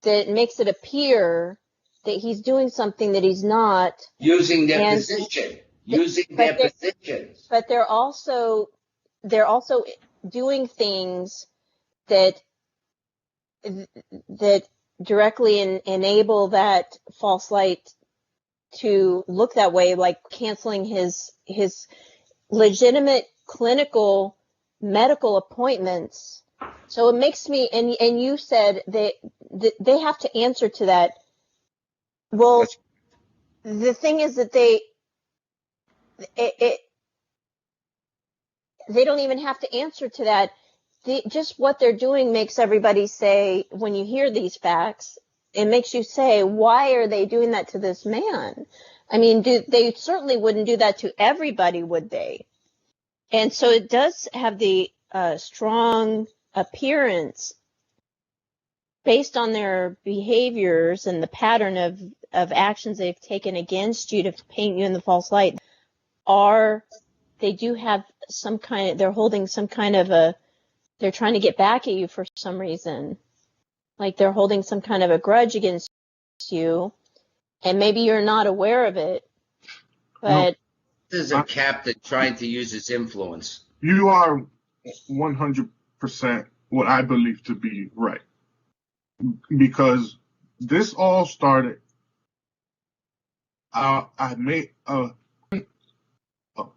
that makes it appear that he's doing something that he's not. Using their position. Positions. But they're also doing things that directly enable that false light to look that way, like canceling his legitimate clinical medical appointments. So it makes me, and you said they have to answer to that. Well, the thing is that they don't even have to answer to that. Just what they're doing makes everybody say, when you hear these facts, it makes you say, why are they doing that to this man? I mean, they certainly wouldn't do that to everybody, would they? And so it does have the strong appearance, based on their behaviors and the pattern of actions they've taken against you to paint you in the false light, they do have some kind of, they're holding some kind of they're trying to get back at you for some reason. Like they're holding some kind of a grudge against you, and maybe you're not aware of it. But this is a captain trying to use his influence. You are 100% what I believe to be right. Because this all started, I made a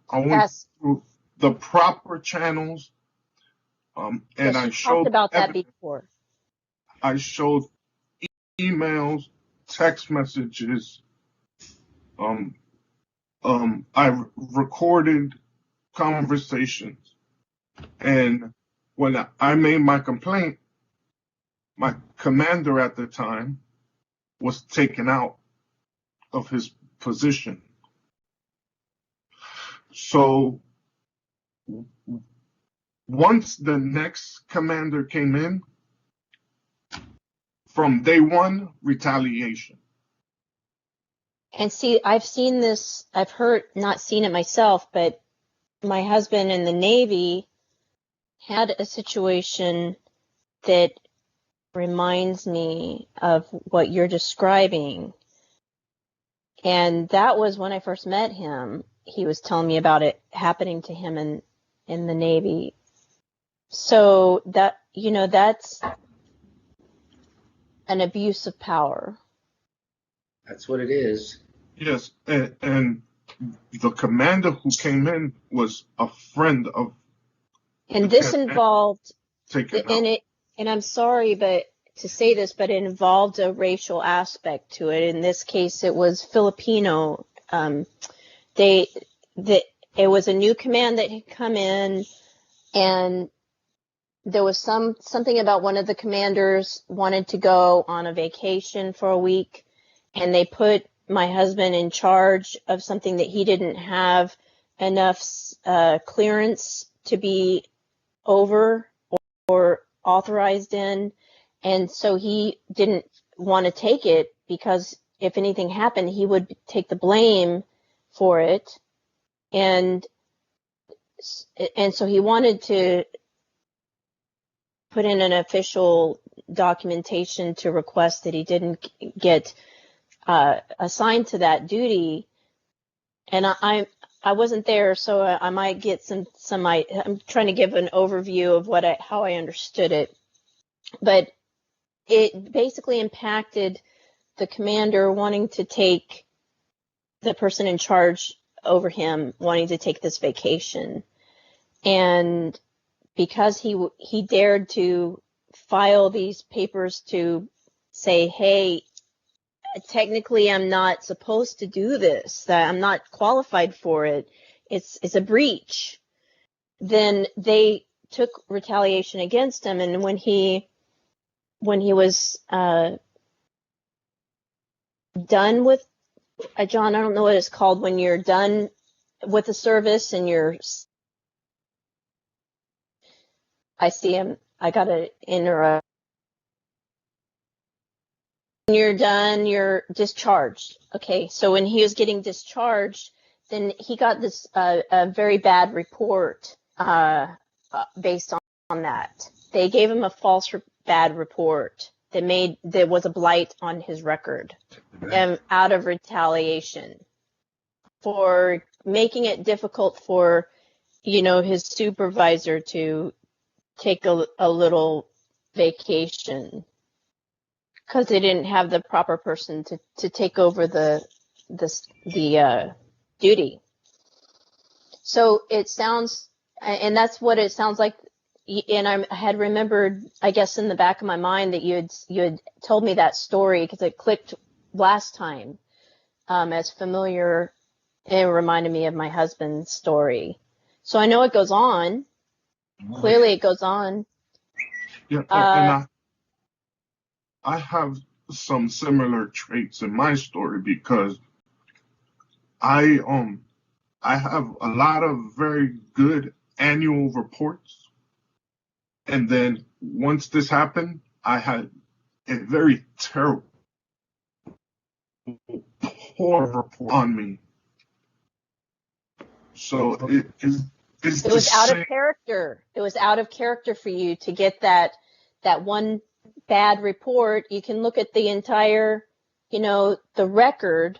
I went Yes. through the proper channels, and Yes, I you talked showed about that evidence. before. I showed emails, text messages. I recorded conversations, and when I made my complaint, my commander at the time was taken out of his position. So once the next commander came in, from day one, retaliation. And see, I've seen this, I've heard, not seen it myself, but my husband in the Navy had a situation that reminds me of what you're describing. And that was when I first met him. He was telling me about it happening to him in the Navy. So that, that's an abuse of power. That's what it is. Yes, and the commander who came in was a friend of And the this commander involved, taken out. and I'm sorry, but to say this, but it involved a racial aspect to it. In this case, it was Filipino. It was a new command that had come in, and there was something about one of the commanders wanted to go on a vacation for a week, and they put my husband in charge of something that he didn't have enough clearance to be over or authorized in, and so he didn't want to take it because if anything happened, he would take the blame for it, and so he wanted to put in an official documentation to request that he didn't get assigned to that duty. And I wasn't there, so I might get some. I'm trying to give an overview of how I understood it, but it basically impacted the commander wanting to take the person in charge over him wanting to take this vacation, and because he dared to file these papers to say, hey, technically I'm not supposed to do this, that I'm not qualified for it, it's a breach, then they took retaliation against him. And when he was done with John, I don't know what it's called when you're done with the service and I see him, I gotta interrupt. When you're done, you're discharged. Okay, so when he was getting discharged, then he got this a very bad report based on that. They gave him a false bad report that was a blight on his record, out of retaliation for making it difficult for his supervisor to take a little vacation because they didn't have the proper person to take over the duty. So it sounds, and that's what it sounds like. And I had remembered, I guess, in the back of my mind that you had told me that story because it clicked last time as familiar. It reminded me of my husband's story. So I know it goes on. Clearly, it goes on. Yeah, and I have some similar traits in my story because I have a lot of very good annual reports, and then once this happened, I had a very terrible poor report on me. So it was out of character. It was out of character for you to get that one bad report. You can look at the entire, the record,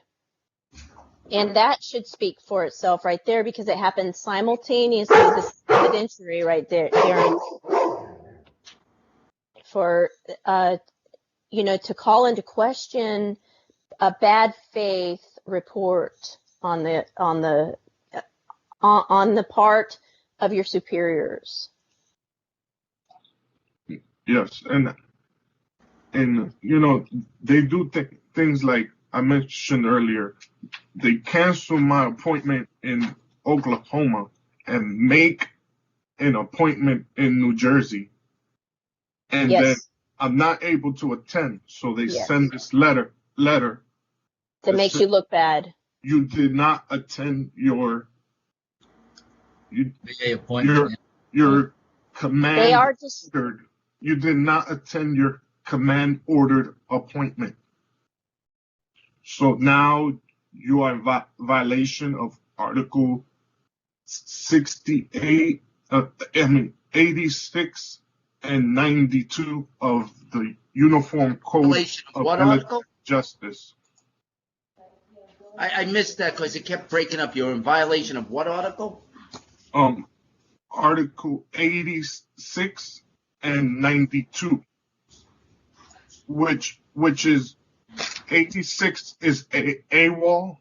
and that should speak for itself right there because it happened simultaneously. This evidentiary right there, Darren, for to call into question a bad faith report on on the part of your superiors. Yes, and you know, they do things like I mentioned earlier. They cancel my appointment in Oklahoma and make an appointment in New Jersey, and then Yes. I'm not able to attend. So they Yes. send this letter That makes you look bad. You did not attend your appointment. your command They are just ordered. You did not attend your command ordered appointment. So now you are in violation of Article 68, 86 and 92 of the Uniform Code Violation of of what Military article? Justice. I missed that because it kept breaking up. You're in violation of what article? Article 86 and 92, which is 86 is AWOL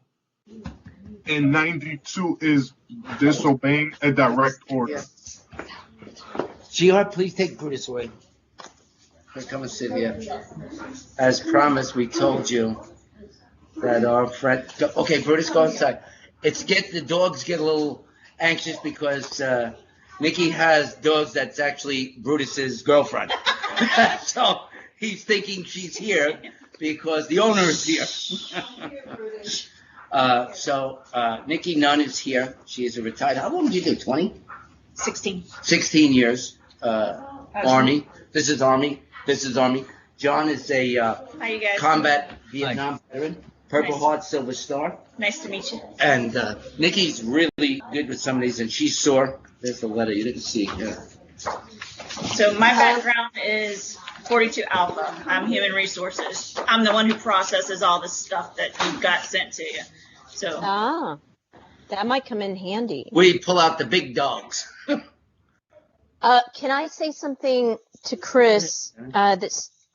and 92 is disobeying a direct order. GR, please take Brutus away. Come and sit here. As promised, we told you that our friend. Okay, Brutus, go inside. The dogs get a little anxious because Nikki has dogs that's actually Brutus's girlfriend. So he's thinking she's here because the owner is here. So Nikki Nunn is here. She is a retired. How long did you do? 20? 16. 16 years. Army. This is Army. John is a How you guys? combat Vietnam veteran. Purple Nice. Heart, Silver Star. Nice to meet you. And Nikki's really good with some of these, and she's sore. There's the letter you didn't see. Yeah. So my background is 42 Alpha. I'm human resources. I'm the one who processes all the stuff that you've got sent to you. So that might come in handy. We pull out the big dogs. Can I say something to Chris?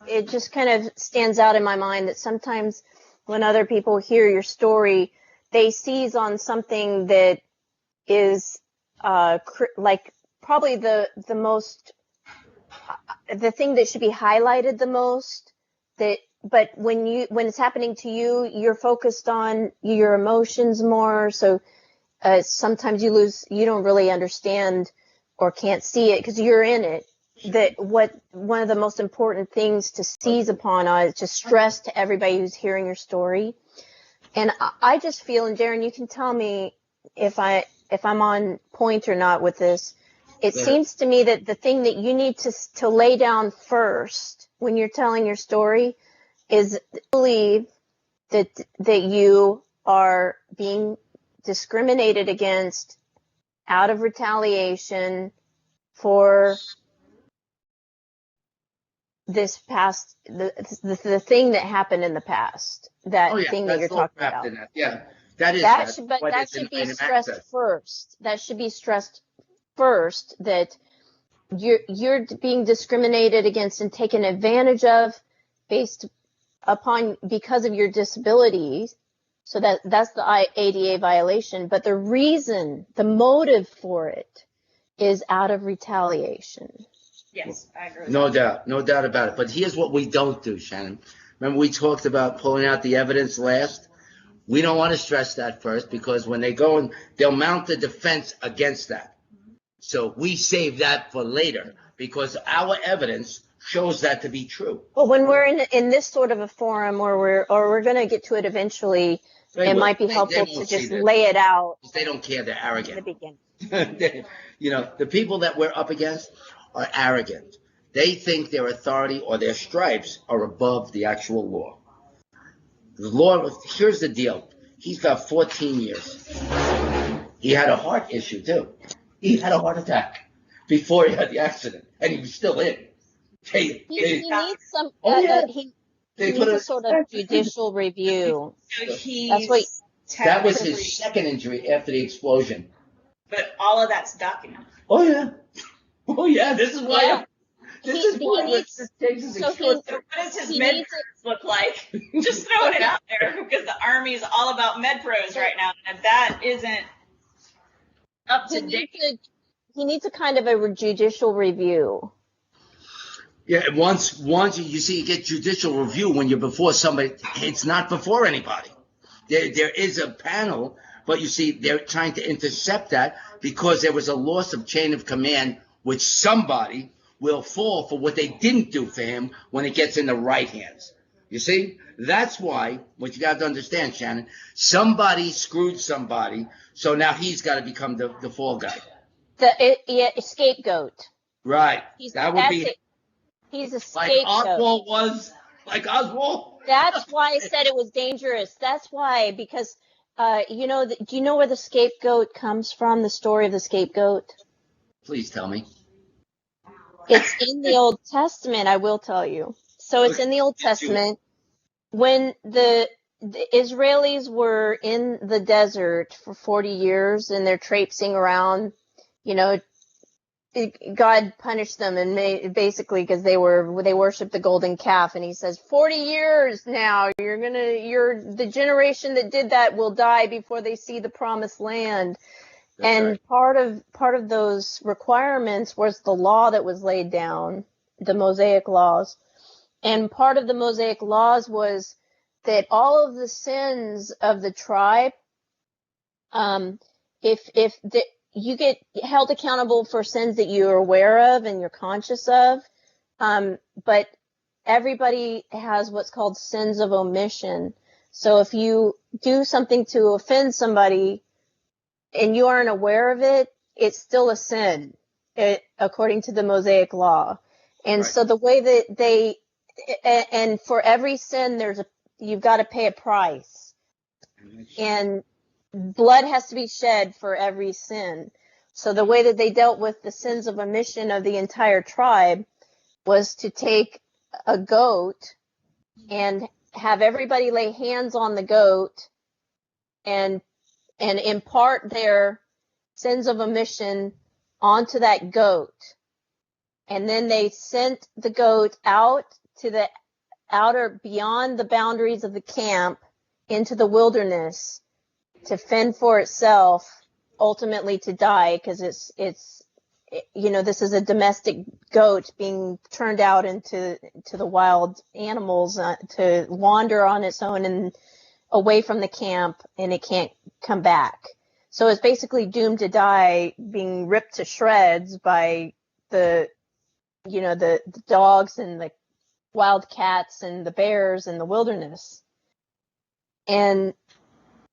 It just kind of stands out in my mind that sometimes when other people hear your story, they seize on something that is like probably the most, the thing that should be highlighted the most. But when it's happening to you, you're focused on your emotions more. So sometimes you don't really understand or can't see it because you're in it. One of the most important things to seize upon is to stress to everybody who's hearing your story. And I just feel, and Darren, you can tell me if I'm on point or not with this. It seems to me that the thing that you need to lay down first when you're telling your story is believe that you are being discriminated against out of retaliation for this past, the thing that happened in the past, thing that you're talking about. Yeah, that should be stressed first. That should be stressed first, that you're being discriminated against and taken advantage of because of your disabilities. So that's the ADA violation. But the reason, the motive for it is out of retaliation. yes, I agree with No that. doubt about it. But here's what we don't do, Shannon. Remember we talked about pulling out the evidence last? We don't want to stress that first because when they go and they'll mount the defense against that. So we save that for later because our evidence shows that to be true. Well, when we're in this sort of a forum where we're going to get to it eventually, it might be helpful to just lay it out. They don't care. They're arrogant. In the beginning. The people that we're up against are arrogant. They think their authority or their stripes are above the actual law. The law, here's the deal. He's got 14 years. He had a heart issue too. He had a heart attack before he had the accident, and he was still in. He needs some. He needs a sort of judicial review. That was his second injury after the explosion. But all of that's documented. Oh yeah. This is why. Yeah. This is why this takes us So what does his med pros look like? Just throwing it out there because the Army is all about med pros right now, and that isn't up to date. He needs a kind of a judicial review. Yeah, once you see, you get judicial review when you're before somebody. It's not before anybody. There is a panel, but you see, they're trying to intercept that because there was a loss of chain of command, which somebody will fall for what they didn't do for him when it gets in the right hands. You see, that's why what you got to understand, Shannon. Somebody screwed somebody, so now he's got to become the fall guy. Scapegoat. Right. That would be. He's a like scapegoat. Oswald was. Like Oswald. That's why I said it was dangerous. That's why, because do you know where the scapegoat comes from? The story of the scapegoat. Please tell me. It's in the Old Testament. I will tell you. So it's in the Old Testament when the Israelis were in the desert for 40 years and they're traipsing around. God punished them and basically because they worshiped the golden calf, and he says 40 years now the generation that did that will die before they see the promised land. That's and right. part of those requirements was the law that was laid down, the Mosaic laws. And part of the Mosaic laws was that all of the sins of the tribe, you get held accountable for sins that you're aware of and you're conscious of. But everybody has what's called sins of omission. So if you do something to offend somebody and you aren't aware of it, it's still a sin, according to the Mosaic law. And right. So the way that and for every sin, you've got to pay a price. And blood has to be shed for every sin. So the way that they dealt with the sins of omission of the entire tribe was to take a goat and have everybody lay hands on the goat and impart their sins of omission onto that goat. And then they sent the goat out to the beyond the boundaries of the camp into the wilderness to fend for itself, ultimately to die, because this is a domestic goat being turned out to the wild animals to wander on its own and away from the camp, and it can't come back. So it's basically doomed to die, being ripped to shreds by the dogs and the wild cats and the bears in the wilderness. And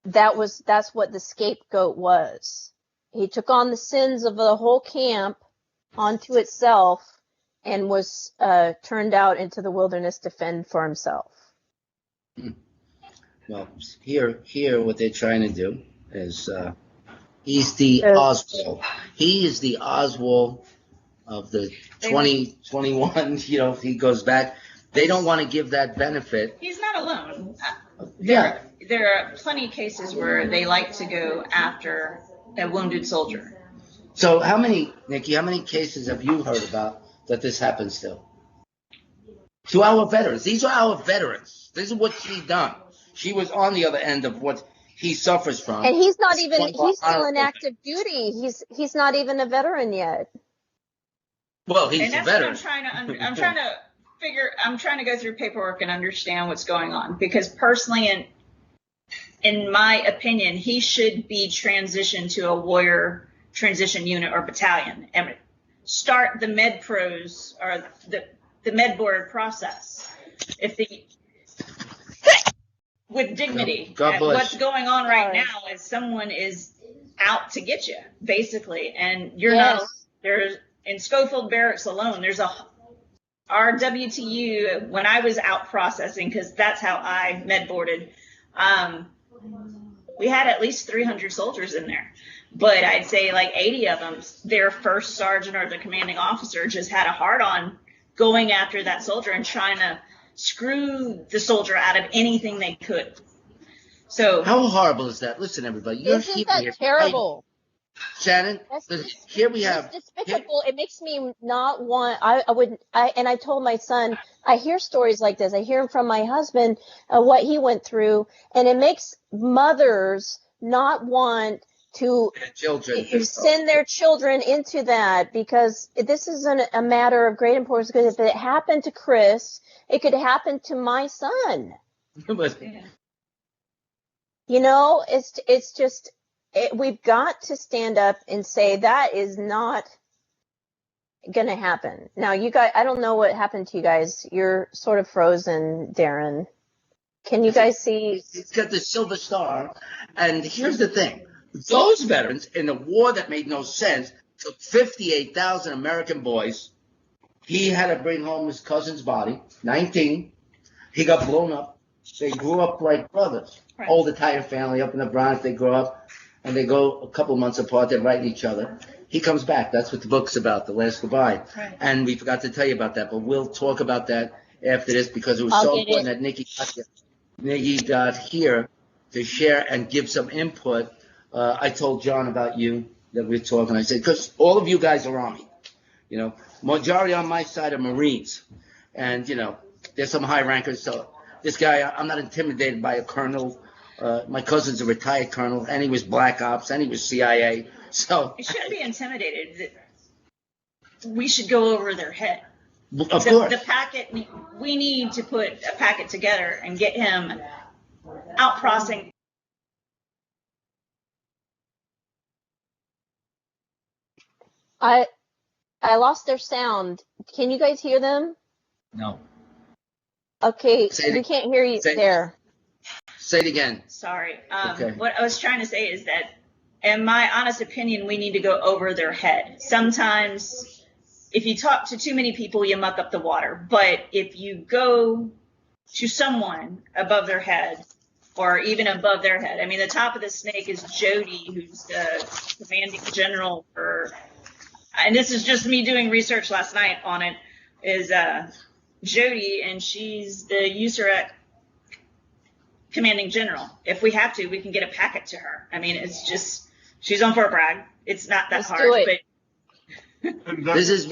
that's what the scapegoat was. He took on the sins of the whole camp onto itself and was turned out into the wilderness to fend for himself. Well, here, what they're trying to do is he's the Oswald. He is the Oswald of the 2021. He goes back. They don't want to give that benefit. He's not alone. Yeah. There are plenty of cases where they like to go after a wounded soldier. So Nikki, how many cases have you heard about that this happens to? To our veterans. These are our veterans. This is what she done. She was on the other end of what he suffers from. And he's still in active duty. He's not even a veteran yet. Well, he's a veteran. I'm trying to go through paperwork and understand what's going on, because personally, in my opinion, he should be transitioned to a warrior transition unit or battalion and start the med pros or the med board process. With dignity. God bless. What's going on right now is someone is out to get you, basically, and you're not. There's in Schofield Barracks alone. There's our WTU, when I was out processing, because that's how I med boarded, we had at least 300 soldiers in there. But I'd say like 80 of them, their first sergeant or the commanding officer just had a hard on going after that soldier and trying to screw the soldier out of anything they could. So how horrible is that? Listen, everybody. Isn't that terrible? Shannon, here we have. It's despicable. It makes me not want. I told my son, I hear stories like this. I hear them from my husband, what he went through, and it makes mothers not want to Children. send their children into that, because this is a matter of great importance, because if it happened to Chris, it could happen to my son. You know, it's just, we've got to stand up and say that is not going to happen. Now, you guys, I don't know what happened to you guys. You're sort of frozen, Darren. Can you guys see? He's got the Silver Star. And here's the thing. Those veterans in a war that made no sense took 58,000 American boys. He had to bring home his cousin's body, 19. He got blown up. They grew up like brothers. Right. Old Italian family up in the Bronx. They grow up, and they go a couple months apart. They're writing each other. He comes back. That's what the book's about, The Last Goodbye. Right. And we forgot to tell you about that, but we'll talk about that after this, because it was so important that Nikki got here to share and give some input. I told John about you that we're talking. I said, because all of you guys are Army. You know, majority on my side are Marines. And, you know, there's some high rankers. So this guy, I'm not intimidated by a colonel. My cousin's a retired colonel, and he was Black Ops, and he was CIA. So you shouldn't be intimidated. We should go over their head. Of course. The packet, we need to put a packet together and get him out crossing. I lost their sound. Can you guys hear them? No. Okay, we can't hear you there. Say it again. Sorry. Okay. What I was trying to say is that, in my honest opinion, we need to go over their head. Sometimes, if you talk to too many people, you muck up the water. But if you go to someone above their head, or even above their head, I mean, the top of the snake is Jody, who's the commanding general for, and this is just me doing research last night on it, is Jody, and she's the USAREC commanding general. If we have to, we can get a packet to her. I mean, it's just, she's on Fort Bragg. It's not that hard. But this is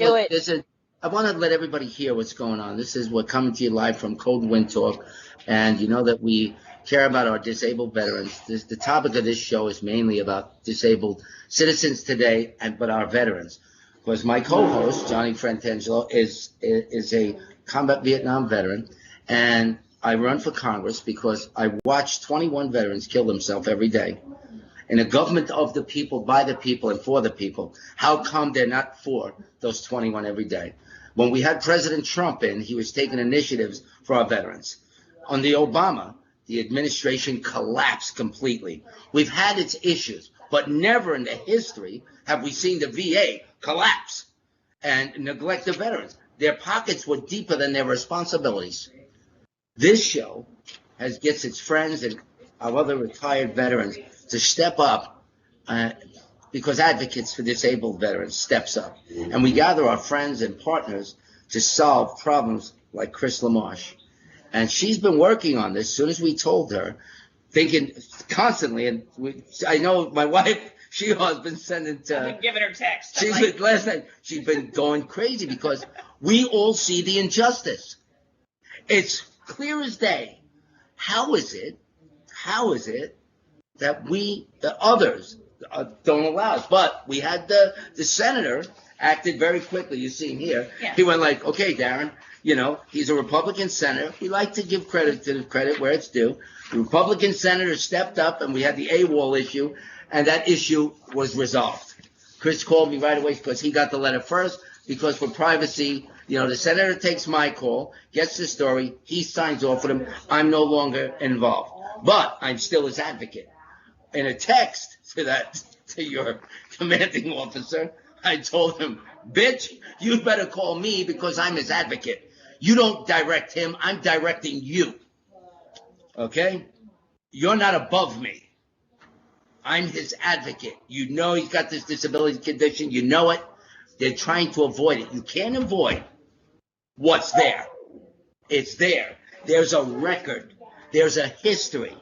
I want to let everybody hear what's going on. This is what coming to you live from Cold Wind Talk, and you know that we care about our disabled veterans. The topic of this show is mainly about disabled citizens today, but our veterans. Because my co-host Johnny Frantangelo is a combat Vietnam veteran, and I run for Congress because I watch 21 veterans kill themselves every day. In a government of the people, by the people, and for the people, how come they're not for those 21 every day? When we had President Trump in, he was taking initiatives for our veterans. Under Obama, the administration collapsed completely. We've had its issues, but never in the history have we seen the VA collapse and neglect the veterans. Their pockets were deeper than their responsibilities. This show gets its friends and our other retired veterans to step up because advocates for disabled veterans steps up. And we gather our friends and partners to solve problems like Chris LaMarche. And she's been working on this as soon as we told her, thinking constantly. And I know my wife, she has been sending to. I've been giving her texts. Last night, she's been going crazy because we all see the injustice. It's clear as day. How is it that the others don't allow us? But we had the senator acted very quickly. You see him here. Yeah. He went like, okay, Darren, he's a Republican senator. We like to give credit where it's due. The Republican senator stepped up, and we had the AWOL issue, and that issue was resolved. Chris called me right away because he got the letter first, because for privacy, the senator takes my call, gets the story, he signs off with him. I'm no longer involved. But I'm still his advocate. In a text to your commanding officer, I told him, bitch, you better call me because I'm his advocate. You don't direct him. I'm directing you. Okay? You're not above me. I'm his advocate. You know he's got this disability condition. You know it. They're trying to avoid it. You can't avoid what's there. It's there. There's a record. There's a history.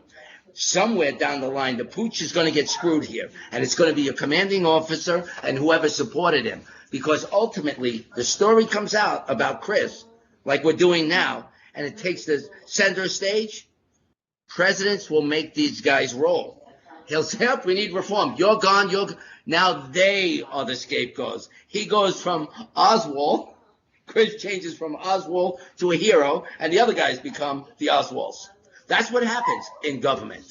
Somewhere down the line, the pooch is going to get screwed here. And it's going to be your commanding officer and whoever supported him. Because ultimately, the story comes out about Chris, like we're doing now, and it takes the center stage. Presidents will make these guys roll. He'll say, "Up, we need reform. You're gone. Now they are the scapegoats." He goes from Oswald. Chris changes from Oswald to a hero, and the other guys become the Oswalds. That's what happens in government.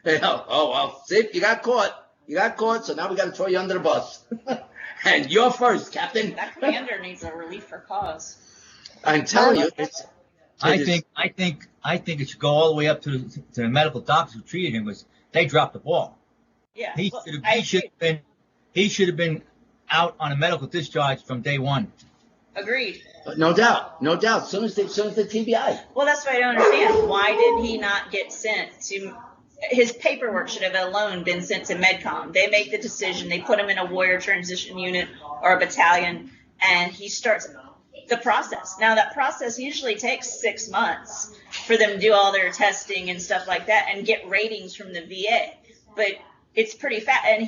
Oh well, see, you got caught. You got caught, so now we got to throw you under the bus. And you're first, Captain. That commander needs a relief for cause. I'm telling you, I think it should go all the way up to the medical doctors who treated him. They dropped the ball. Yeah. He should have been out on a medical discharge from day one. Agreed. no doubt. As soon as the TBI. Well, that's what I don't understand. Why did he not get sent to? His paperwork should have alone been sent to MedCom. They make the decision. They put him in a warrior transition unit or a battalion, and he starts the process. Now, that process usually takes 6 months for them to do all their testing and stuff like that and get ratings from the VA. But it's pretty fast. And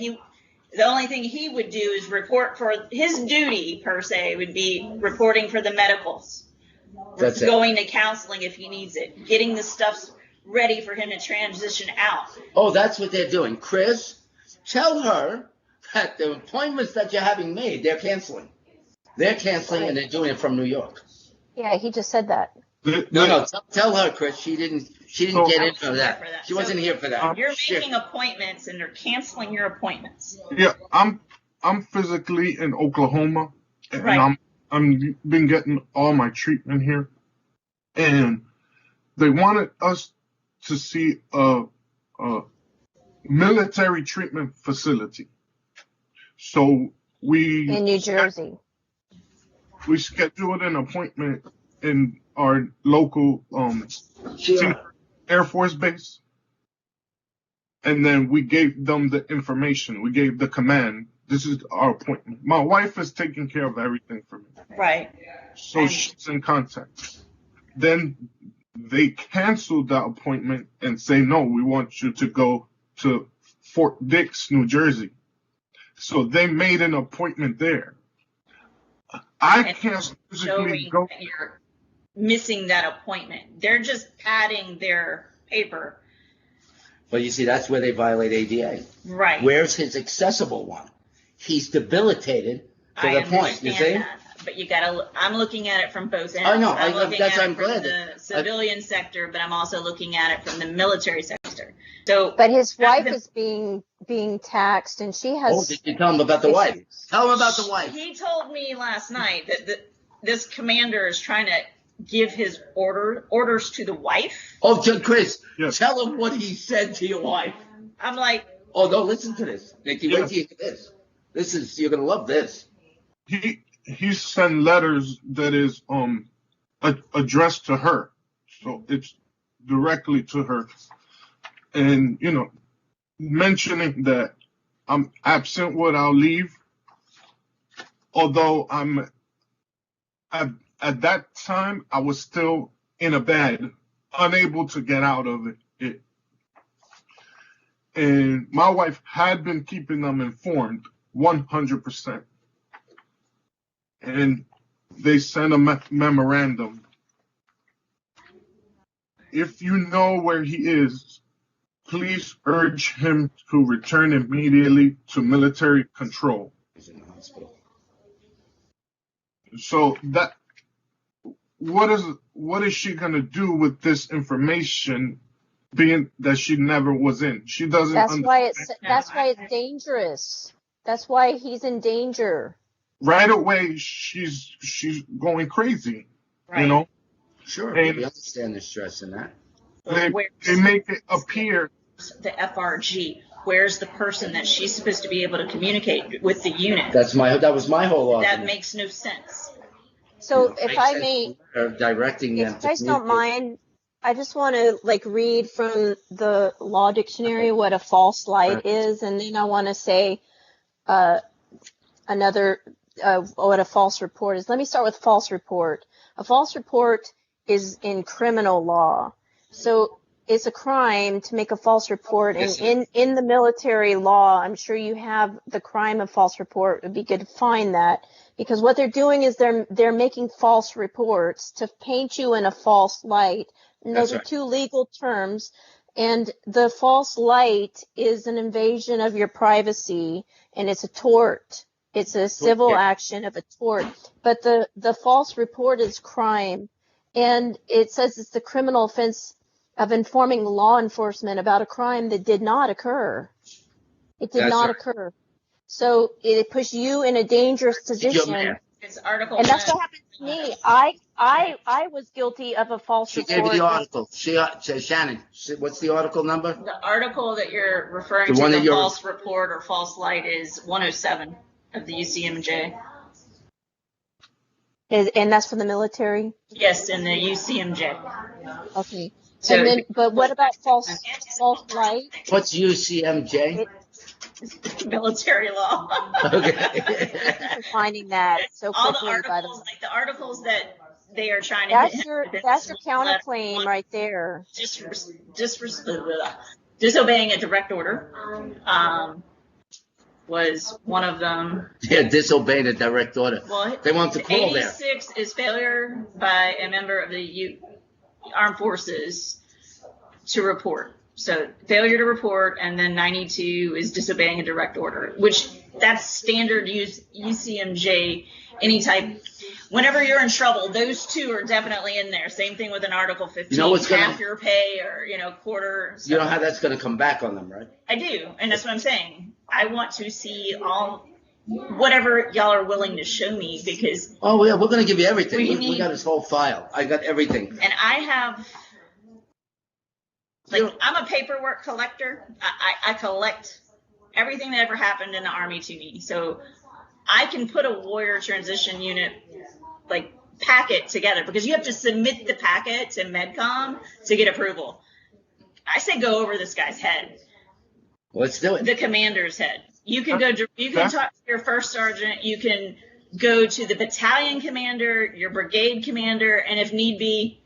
the only thing he would do is report for his duty, per se, would be reporting for the medicals. That's it. Going to counseling if he needs it. Getting the stuff ready for him to transition out. Oh, that's what they're doing. Chris, tell her that the appointments that you're having made, they're canceling. They're canceling, and they're doing it from New York. Yeah, he just said that. No, tell her, Chris. She didn't get into that. She wasn't here for that. You're making appointments, and they're canceling your appointments. Yeah, I'm physically in Oklahoma, and Right. I'm been getting all my treatment here, and they wanted us to see a military treatment facility. So In New Jersey. we scheduled an appointment in our local Air Force base, and then we gave them the information. We gave the command, this is our appointment. My wife is taking care of everything for me, Right. so she's in contact. Then they canceled that appointment and say, no, we want you to go to Fort Dix, New Jersey. So they made an appointment there. I can't physically go. You're missing that appointment. They're just padding their paper. But you see, that's where they violate ADA. Right. Where's his accessible one? He's debilitated to I the point. You see? understand that, but you gotta. I'm looking at it from both ends. I know, I'm looking that's- at I'm it from glad the that- civilian sector, but I'm also looking at it from the military sector. So, But his wife is being taxed, and she has. Oh, did you tell him about the wife? issues. Tell him about the wife. he told me last night that this commander is trying to give his orders to the wife. Oh, Chris, Yes. tell him what he said to your wife. I'm like, Oh, no, listen to this. Nikki, wait Yes. till you hear this. You're going to love this. He sent letters that is addressed to her, so it's directly to her, and mentioning that I'm absent without leave, although I'm at that time I was still in a bed, unable to get out of it. And my wife had been keeping them informed 100%. And they sent a memorandum. If you know where he is, please urge him to return immediately to military control. He's in the hospital. So what is she gonna do with this information, being that she never was in? She doesn't. That's why it's dangerous. That's why he's in danger. Right away, she's going crazy. right. Sure, And- we understand the stress in that. They make it appear. The FRG. Where's the person that she's supposed to be able to communicate with the unit? That was my whole argument. That makes no sense. So You know, if I said may, directing them if to you guys don't communicate. mind, I just want to read from the law dictionary what a false light is, and then I want to say what a false report is. Let me start with false report. A false report is in criminal law. So it's a crime to make a false report. Yes, And in the military law, I'm sure you have the crime of false report. It would be good to find that, because what they're doing is they're making false reports to paint you in a false light. And those That's are right. two legal terms. And the false light is an invasion of your privacy, and it's a tort. It's a civil action of a tort. But the false report is crime. And it says it's the criminal offense of informing law enforcement about a crime that did not occur. It did not occur. So it puts you in a dangerous position. It's Article And that's what happened to me. I was guilty of a false report. She gave you the article. Shannon, what's the article number? The article that you're referring to, the false report or false light, is 107 of the UCMJ. And that's for the military? Yes, in the UCMJ. Okay. So, and then, but what about false light? What's UCMJ? Military law. Okay. Thank you for finding that so quickly. All the articles, like the articles that they are trying to that's your counterclaim right there. Disobeying a direct order was one of them. Yeah, disobeying a direct order. Well, they want to call 86 there. 86 is failure by a member of the armed forces to report. So failure to report, and then 92 is disobeying a direct order, which that's standard UCMJ, any type. Whenever you're in trouble, those two are definitely in there. Same thing with an Article 15, you know what's half your pay or, quarter. You know how that's going to come back on them, right? I do, and that's what I'm saying. I want to see whatever y'all are willing to show me, because... Oh, yeah, we're going to give you everything. We got his whole file. I got everything. And I have... I'm a paperwork collector. I collect everything that ever happened in the Army to me. So I can put a warrior transition unit, packet together, because you have to submit the packet to MedCom to get approval. I say go over this guy's head. Let's do it. The commander's head. You can talk to your first sergeant. You can go to the battalion commander, your brigade commander, and if need be,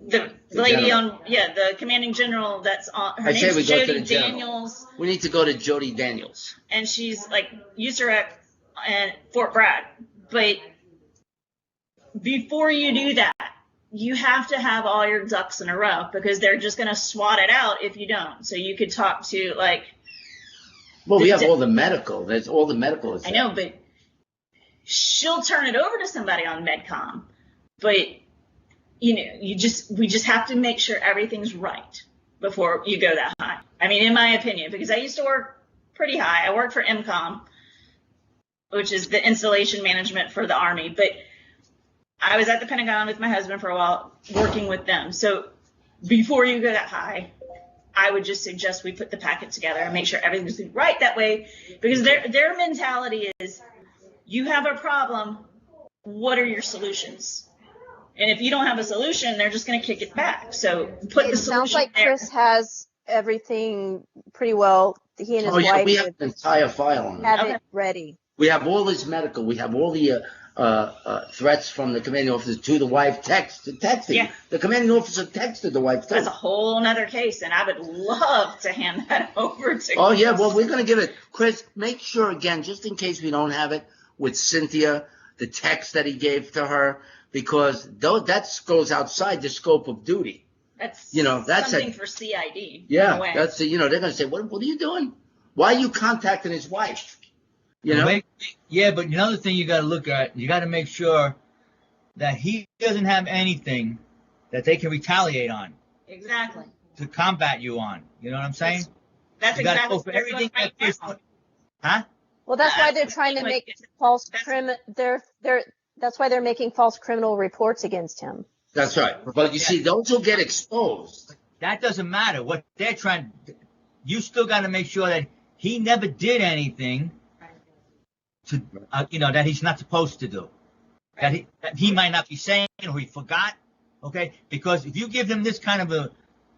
the lady general. The commanding general that's on, her name's Jody Daniels. We need to go to Jody Daniels. And she's USAREC and Fort Bragg. But before you do that, you have to have all your ducks in a row, because they're just going to swat it out if you don't. So you could talk to we have all the medical. There's all the medical. I know, but she'll turn it over to somebody on MedCom. But we just have to make sure everything's right before you go that high. I mean, in my opinion, because I used to work pretty high. I worked for MCOM, which is the installation management for the Army. But I was at the Pentagon with my husband for a while, working with them. So before you go that high, I would just suggest we put the packet together and make sure everything's right that way. Because their mentality is, you have a problem, what are your solutions? And if you don't have a solution, they're just going to kick it back. So put the solution. It sounds like there. Chris has everything pretty well. He and his wife we have an entire file on it ready. We have all his medical. We have all the threats from the commanding officer to the wife, texting. Yeah. The commanding officer texted the wife. That's a whole nother case, and I would love to hand that over to Oh, Chris. yeah, well, we're going to give it. Chris, make sure, again, just in case we don't have it, with Cynthia, the text that he gave to her, because that goes outside the scope of duty. That's that's something for CID. Yeah, that's they're going to say, what are you doing? Why are you contacting his wife? Yeah, but another thing you got to look at, you got to make sure that he doesn't have anything that they can retaliate on. Exactly. To combat you on. You know what I'm saying? That's you exactly go for everything right now. Huh? Well, that's why they're trying to make false that's why they're making false criminal reports against him. That's right. But you see, those will get exposed. That doesn't matter. What they're trying, you still got to make sure that he never did anything to, that he's not supposed to do. That he might not be saying, or he forgot. Okay? Because if you give them this kind of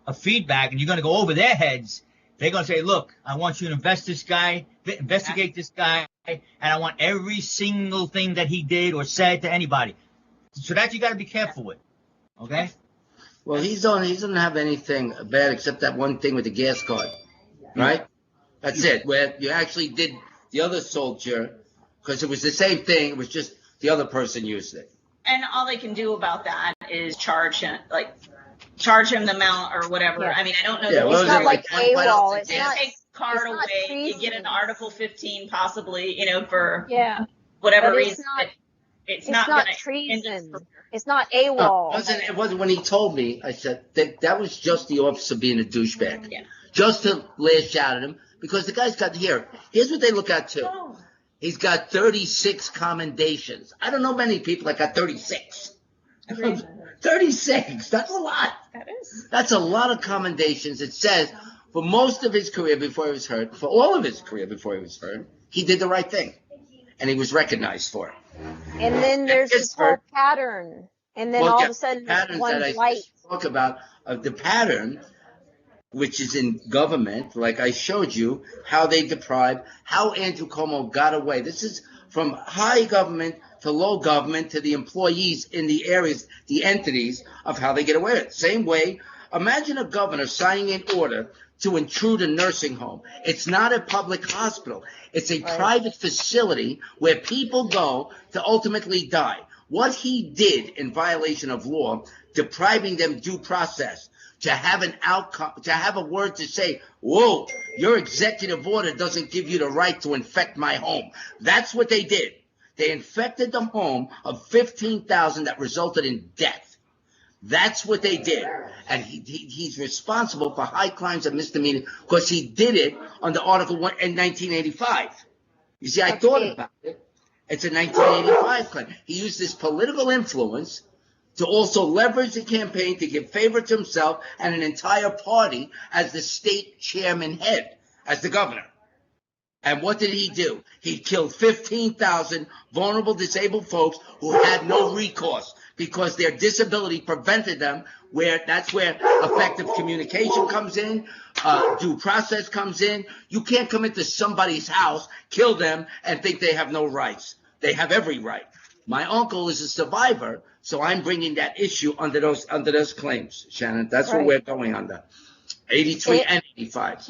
a feedback and you're going to go over their heads, they're going to say, look, I want you to investigate this guy, and I want every single thing that he did or said to anybody. So that you got to be careful with. Okay? Well, he doesn't have anything bad except that one thing with the gas card, right? That's it. Where you actually did the other soldier, because it was the same thing. It was just the other person used it. And all they can do about that is charge him, charge him the amount or whatever. Yeah. I mean, I don't know. Yeah, the what It's was not it, like like AWOL. It's $25 a not. take card It's not away. You get an treason. Article 15 possibly, for Yeah, whatever but reason. It's not going to end his treason. career. It's not No, AWOL. it wasn't when he told me. I said that was just the officer being a douchebag, Yeah. just to lash out at him because the guy's got here's what they look at too. He's got 36 commendations. I don't know many people that got 36. Agreed. 36. That's a lot. That is. That's a lot of commendations. It says for most of his career before he was hurt, for all of his career before he was hurt, he did the right thing, and he was recognized for it. And then there's this whole pattern. And then all of a sudden, patterns one that blight. I talk about of the pattern, which is in government, like I showed you, how they deprive, how Andrew Cuomo got away. This is from high government to low government to the employees in the areas, the entities of how they get away with it. Same way, imagine a governor signing an order to intrude a nursing home. It's not a public hospital. It's a private facility where people go to ultimately die. What he did in violation of law, depriving them due process, to have an outcome, to have a word to say, whoa, your executive order doesn't give you the right to infect my home. That's what they did. They infected the home of 15,000 that resulted in death. That's what they did. And he's responsible for high crimes and misdemeanors because he did it under Article 1 in 1985. You see, I thought about it. It's a 1985 claim. He used his political influence to also leverage the campaign to give favor to himself and an entire party as the state chairman head, as the governor. And what did he do? He killed 15,000 vulnerable disabled folks who had no recourse because their disability prevented them. That's where effective communication comes in, due process comes in. You can't come into somebody's house, kill them, and think they have no rights. They have every right. My uncle is a survivor, so I'm bringing that issue under those claims, Shannon. That's what we're going under. 83 and 85.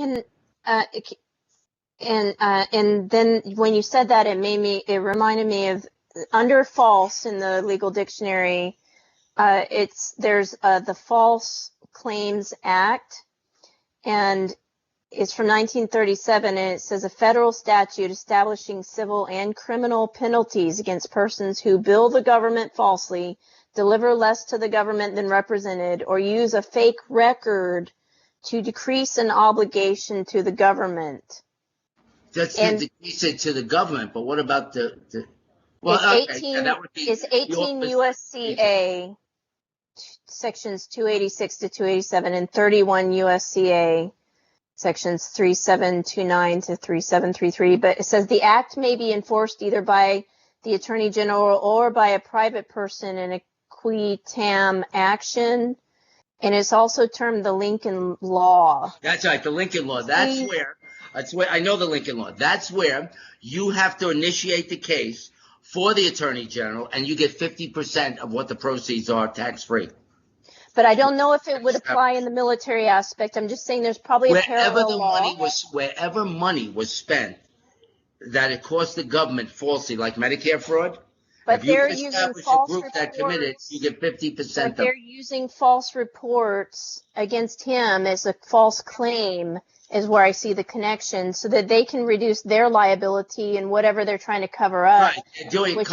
And then when you said that, it reminded me of under false in the legal dictionary. There's the False Claims Act, and it's from 1937, and it says a federal statute establishing civil and criminal penalties against persons who bill the government falsely, deliver less to the government than represented, or use a fake record to decrease an obligation to the government. That's to decrease it to the government, but what about it's 18 USCA sections 286 to 287 and 31 USCA sections 3729 to 3733, but it says the act may be enforced either by the Attorney General or by a private person in a qui tam action, and it's also termed the Lincoln Law. That's right, the Lincoln Law. That's where I know the Lincoln Law. That's where you have to initiate the case for the Attorney General, and you get 50% of what the proceeds are tax-free. But I don't know if it would apply in the military aspect. I'm just saying there's probably a parallel law. Wherever money was spent that it cost the government falsely, like Medicare fraud, but if you they're establish using false a group reports, that committed, you get 50% but they're using false reports against him as a false claim is where I see the connection, so that they can reduce their liability and whatever they're trying to cover up. Right, giving a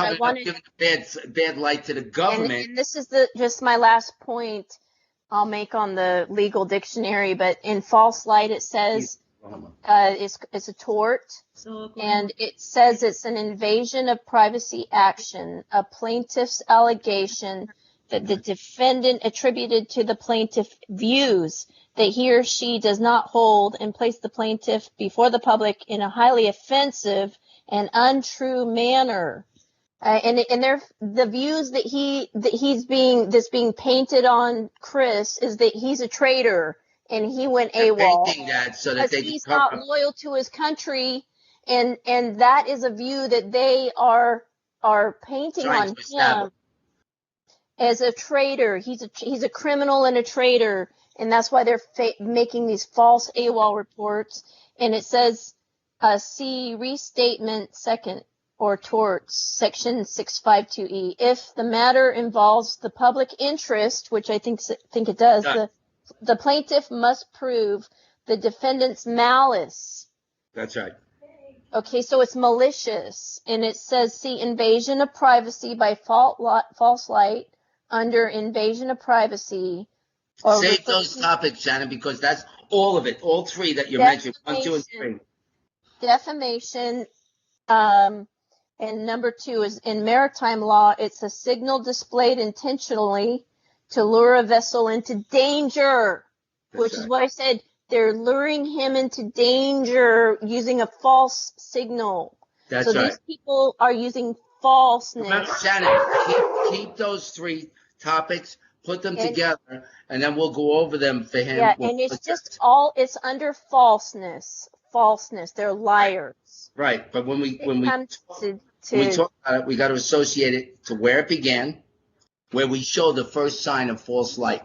bad light to the government. And this is just my last point I'll make on the legal dictionary, but in false light it says it's a tort, and it says it's an invasion of privacy action, a plaintiff's allegation that the defendant attributed to the plaintiff views that he or she does not hold and place the plaintiff before the public in a highly offensive and untrue manner. And the views that's being painted on Chris is that he's a traitor and he went AWOL because he's not loyal to his country, and that is a view that they are painting on him as a traitor. He's a criminal and a traitor, and that's why they're making these false AWOL reports. And it says, see restatement second or torts, section 652E. If the matter involves the public interest, which I think it does, the plaintiff must prove the defendant's malice. That's right. Okay, so it's malicious, and it says, see, invasion of privacy by false light under invasion of privacy. Save those topics, Shannon, because that's all of it, all three that you mentioned, 1, 2, and 3. Defamation, and number 2 is in maritime law, it's a signal displayed intentionally to lure a vessel into danger, which is what I said. They're luring him into danger using a false signal. That's so right. These people are using falseness. Remember, Shannon, keep those 3 topics, put them together, and then we'll go over them for him. Yeah, and it's just it's under falseness. They're liars. Right, but when we talk about it, we got to associate it to where it began, where we show the first sign of false light.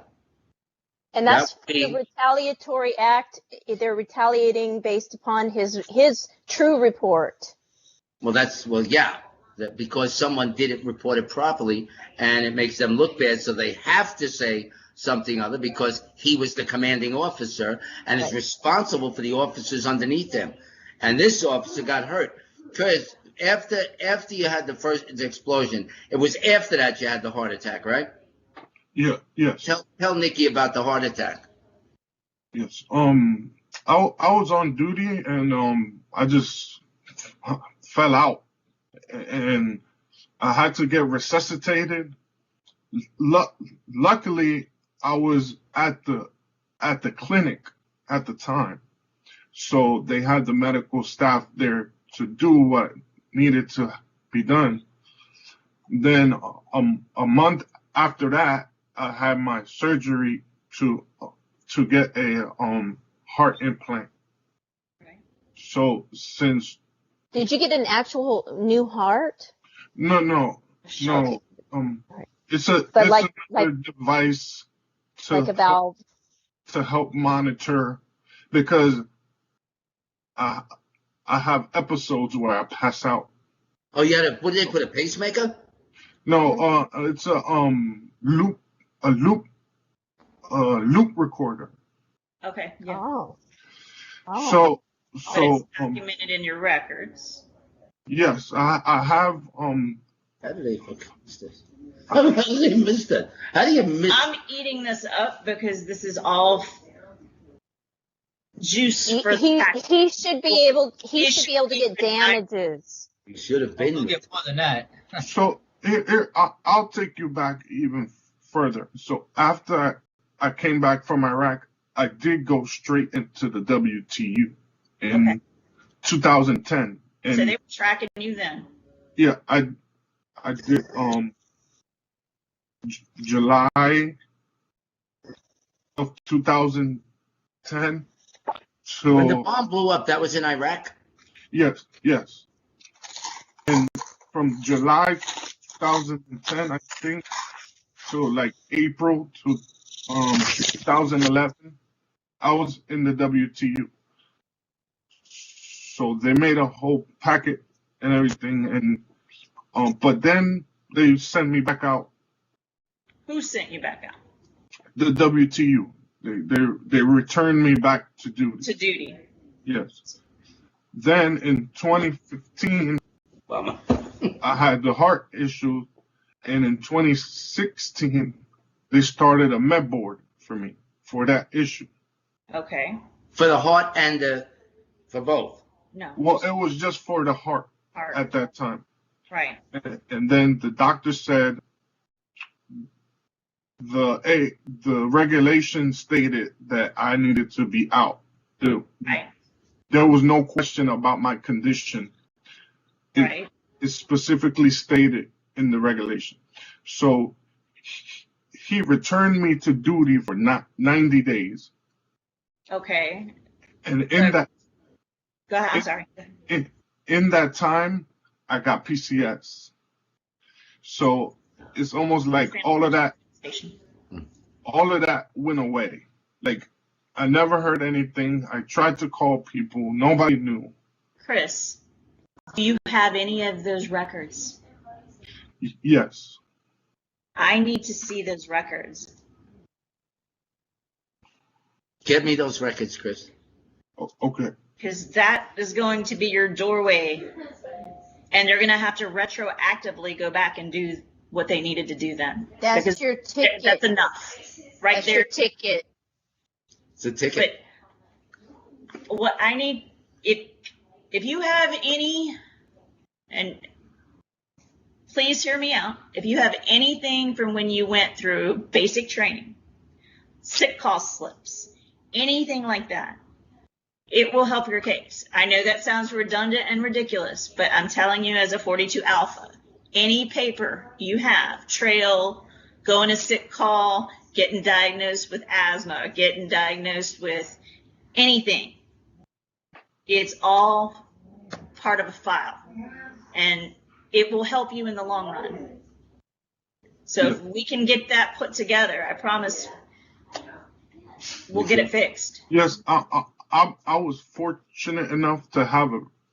And that's the retaliatory act. They're retaliating based upon his true report. Yeah, because someone didn't report it properly, and it makes them look bad, so they have to say something other because he was the commanding officer and is responsible for the officers underneath him. And this officer got hurt. Chris, after you had the explosion, it was after that you had the heart attack, right? Yeah, yes. Tell Nikki about the heart attack. Yes. I was on duty and I just fell out and I had to get resuscitated. Luckily, I was at the clinic at the time, so they had the medical staff there to do what needed to be done. Then a month after that, I had my surgery to get a heart implant. Okay. So since did you get an actual new heart? No. Okay. It's a device to like a valve to help monitor because I have episodes where I pass out. Oh, what did they put, a pacemaker? No, it's a loop recorder. Okay. Yeah. Oh. So But it's documented in your records. Yes, I have How do they miss this? How do they miss that? How do you miss? I'm eating this up because this is all juice for he should be able to get damages. He should have been. We'll get more than that. So here I'll take you back even further. So after I came back from Iraq, I did go straight into the WTU in 2010. And so they were tracking you then? Yeah, I did July of 2010. So When the bomb blew up, that was in Iraq? Yes. And from July 2010, I think, to like April to 2011, I was in the WTU. So they made a whole packet and everything, and but then they sent me back out. Who sent you back out? The WTU. They returned me back to duty. To duty. Yes. Then in 2015, I had the heart issue, and in 2016, they started a med board for me for that issue. Okay. For the heart and for both? No. Well, it was just for the heart at that time. Right. And then the doctor said the regulation stated that I needed to be out. Right. There was no question about my condition. It specifically stated in the regulation. So he returned me to duty for 90 days. Okay. And in that... Go ahead. I'm sorry. In that time, I got PCS. So it's almost like all of that went away. Like, I never heard anything. I tried to call people. Nobody knew. Chris, Do you have any of those records? Yes. I need to see those records. Get me those records, Chris. Okay. Because that is going to be your doorway. And they're going to have to retroactively go back and do what they needed to do then. That's Because your ticket. that's enough. Right That's there. your ticket. It's a ticket. But what I need, if you have any, and please hear me out, if you have anything from when you went through basic training, sick call slips, anything like that, it will help your case. I know that sounds redundant and ridiculous, but I'm telling you as a 42 Alpha, any paper you have, trail, going to sick call, getting diagnosed with asthma, getting diagnosed with anything, it's all part of a file. And it will help you in the long run. So if we can get that put together, I promise we'll get it fixed. Yes, I was fortunate enough to have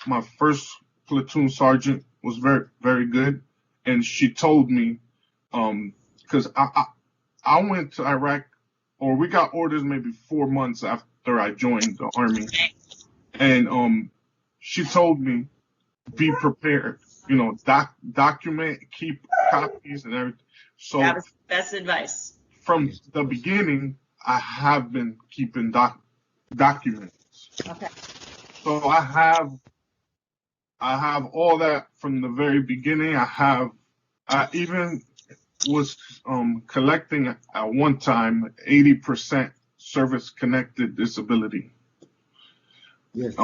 my first platoon sergeant was very, very good. And she told me, because I went to Iraq, or we got orders maybe 4 months after I joined the Army. And she told me, be prepared, document, keep copies and everything. So That was best advice. From the beginning, I have been keeping documents. Okay. So I have all that from the very beginning. I even was collecting at one time 80% service connected disability. Yes.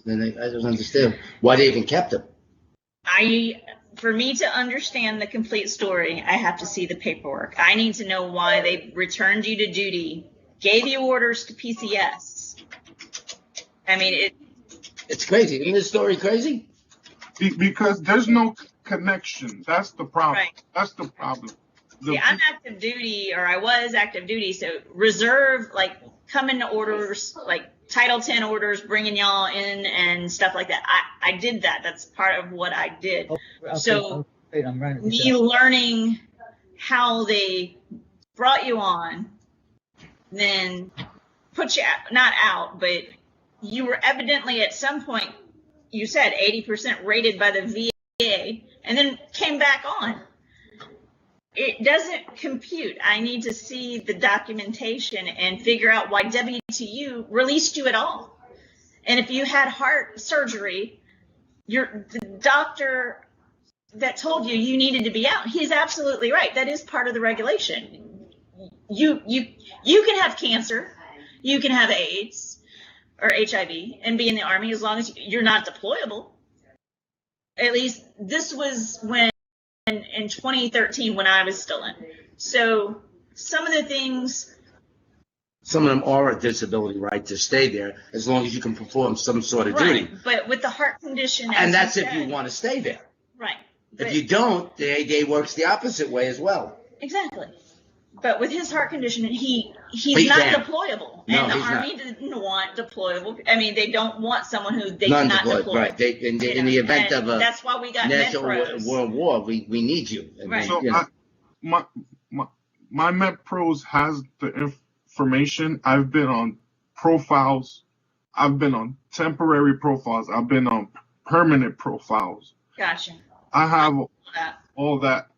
Then I don't understand why they even kept them. For me to understand the complete story, I have to see the paperwork. I need to know why they returned you to duty, gave you orders to PCS. I mean, it's crazy. Isn't this story crazy? Because there's no connection. That's the problem. Right. That's the problem. See, I'm active duty, or I was active duty, so reserve, like, coming to orders, like Title 10 orders, bringing y'all in and stuff like that. I did that. That's part of what I did. Okay, so I'm running this me down. learning how they brought you on, then put you not out, but you were evidently at some point, you said 80% rated by the VA, and then came back on. It doesn't compute. I need to see the documentation and figure out why WTU released you at all. And if you had heart surgery, the doctor that told you needed to be out, he's absolutely right. That is part of the regulation. You can have cancer, you can have AIDS or HIV and be in the Army as long as you're not deployable. At least this was when in 2013 when I was still in. So some of the things. Some of them are a disability, right, to stay there as long as you can perform some sort of Right, duty. but with the heart condition. And that's if you want to stay there. Right. If you don't, they works the opposite way as well. Exactly. But with his heart condition, he's not deployable. No, and the he's Army not. didn't want deployable. I mean, they don't want someone who they None cannot deployed, deploy. right. In the event of a that's why we got national MedPros. world war, we need you. Right. So my MedPros has the information. I've been on profiles. I've been on temporary profiles. I've been on permanent profiles. Gotcha. I have all that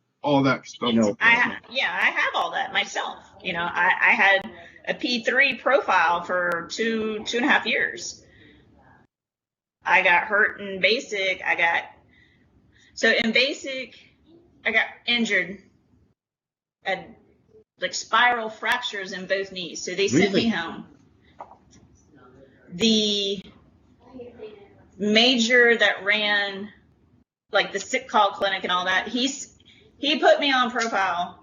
stuff. I have all that myself. I had a P3 profile for two and a half years. I got hurt in basic. In basic, I got injured. Had like spiral fractures in both knees. So they sent me home. The major that ran like the sick call clinic and all that, he put me on profile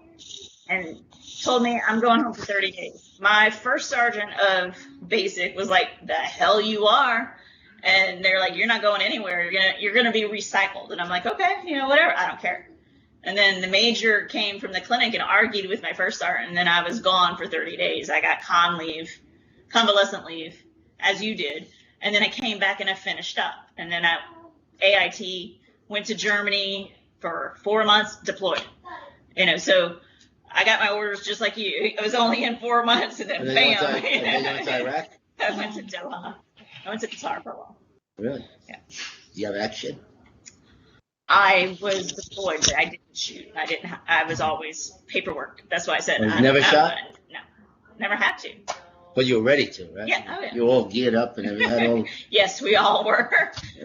and told me I'm going home for 30 days. My first sergeant of basic was like, the hell you are. And they're like, you're not going anywhere. You're gonna be recycled. And I'm like, okay, whatever. I don't care. And then the major came from the clinic and argued with my first sergeant. And then I was gone for 30 days. I got convalescent leave, as you did. And then I came back and I finished up. And then AIT, went to Germany for 4 months, deployed. So I got my orders just like you. It was only in 4 months, and then bam. And then you went to Iraq? I went to Doha. I went to Qatar for a while. Really? Yeah. Do you have action? I was deployed, but I didn't shoot. I was always paperwork. That's why I said. You never shot? No, never had to. But you were ready to, right? Yeah. Oh, yeah. You were all geared up and everything. Had all, Yes, we all were.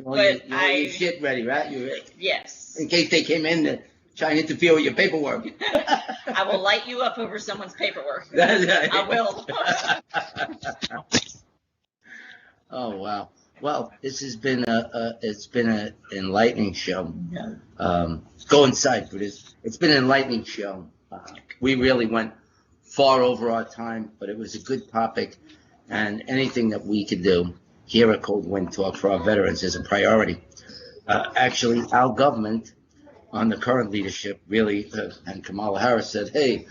but you shit ready, right? You ready? Yes. In case they came in to try and interfere with your paperwork. I will light you up over someone's paperwork. That's right. I will. Oh wow. Well, this has been it's been an enlightening show. Go inside, Brutus. It's been an enlightening show. We really went far over our time, but it was a good topic, and anything that we could do here at Cold Wind Talk for our veterans is a priority. Actually, our government, on the current leadership, really, and Kamala Harris said, hey,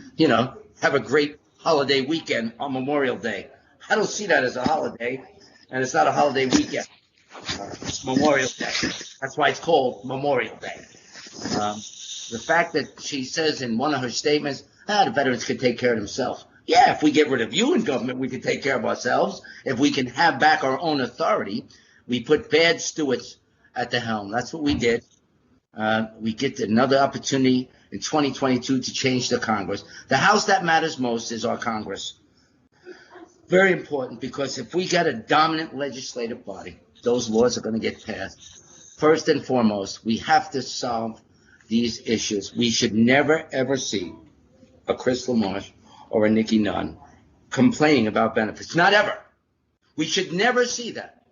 have a great holiday weekend on Memorial Day. I don't see that as a holiday. And it's not a holiday weekend. It's Memorial Day. That's why it's called Memorial Day. The fact that she says in one of her statements, the veterans can take care of themselves. Yeah, if we get rid of you in government, we can take care of ourselves. If we can have back our own authority, we put bad stewards at the helm. That's what we did. We get another opportunity in 2022 to change the Congress. The House that matters most is our Congress. Very important, because if we get a dominant legislative body, those laws are going to get passed. First and foremost, we have to solve these issues. We should never, ever see a Chris LaMarche or a Nikki Nunn complaining about benefits. Not ever. We should never see that.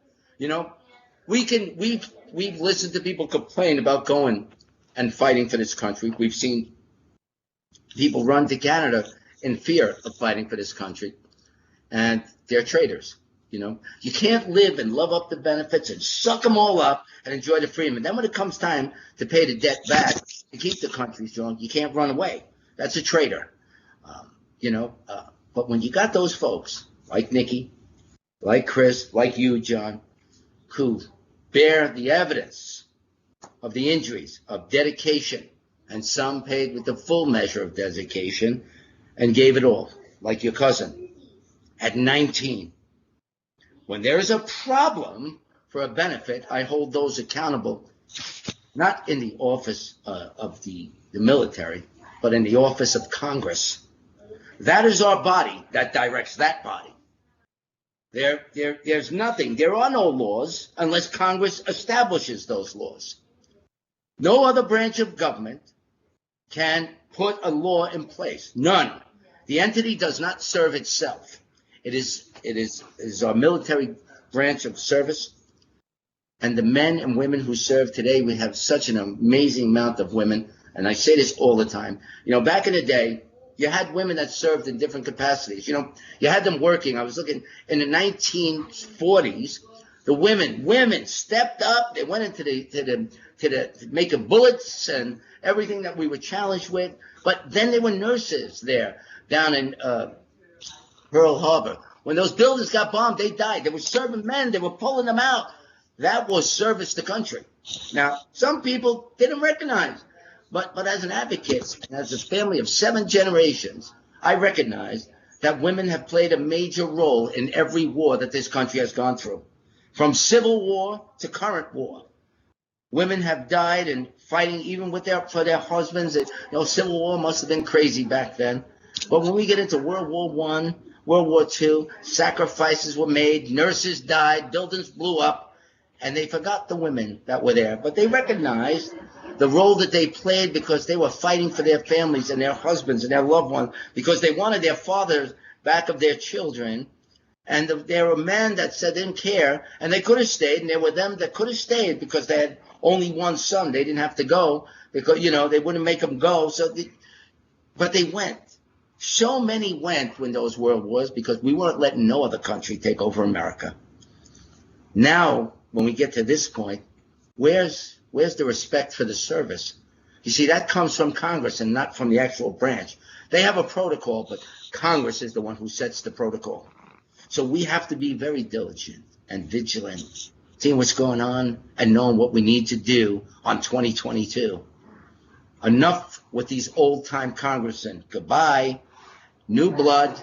We've listened to people complain about going and fighting for this country. We've seen people run to Canada in fear of fighting for this country. And they're traitors. You can't live and love up the benefits and suck them all up and enjoy the freedom. And then when it comes time to pay the debt back to keep the country strong, you can't run away. That's a traitor. But when you got those folks like Nikki, like Chris, like you, John, who bear the evidence of the injuries, of dedication, and some paid with the full measure of dedication and gave it all, like your cousin. At 19, when there is a problem for a benefit, I hold those accountable, not in the office of the military, but in the office of Congress. That is our body that directs that body. There's nothing. There are no laws unless Congress establishes those laws. No other branch of government can put a law in place. None. The entity does not serve itself. It is our military branch of service. And the men and women who serve today, we have such an amazing amount of women. And I say this all the time. Back in the day, you had women that served in different capacities. You had them working. I was looking in the 1940s. The women stepped up. They went into the making bullets and everything that we were challenged with. But then there were nurses there down in Pearl Harbor. When those buildings got bombed, they died. They were serving men. They were pulling them out. That was service to country. Now, some people didn't recognize. But as an advocate, and as a family of 7 generations, I recognize that women have played a major role in every war that this country has gone through. From Civil War to current war. Women have died in fighting even for their husbands. Civil War must have been crazy back then. But when we get into World War I, World War II, sacrifices were made, nurses died, buildings blew up, and they forgot the women that were there. But they recognized the role that they played because they were fighting for their families and their husbands and their loved ones, because they wanted their fathers back of their children. And there were men that said they didn't care, and they could have stayed, and there were them that could have stayed because they had only one son. They didn't have to go because, they wouldn't make them go. But they went. So many went when those world wars because we weren't letting no other country take over America. Now, when we get to this point, where's the respect for the service? You see, that comes from Congress and not from the actual branch. They have a protocol, but Congress is the one who sets the protocol. So we have to be very diligent and vigilant seeing what's going on and knowing what we need to do on 2022. Enough with these old-time congressmen. Goodbye. New blood,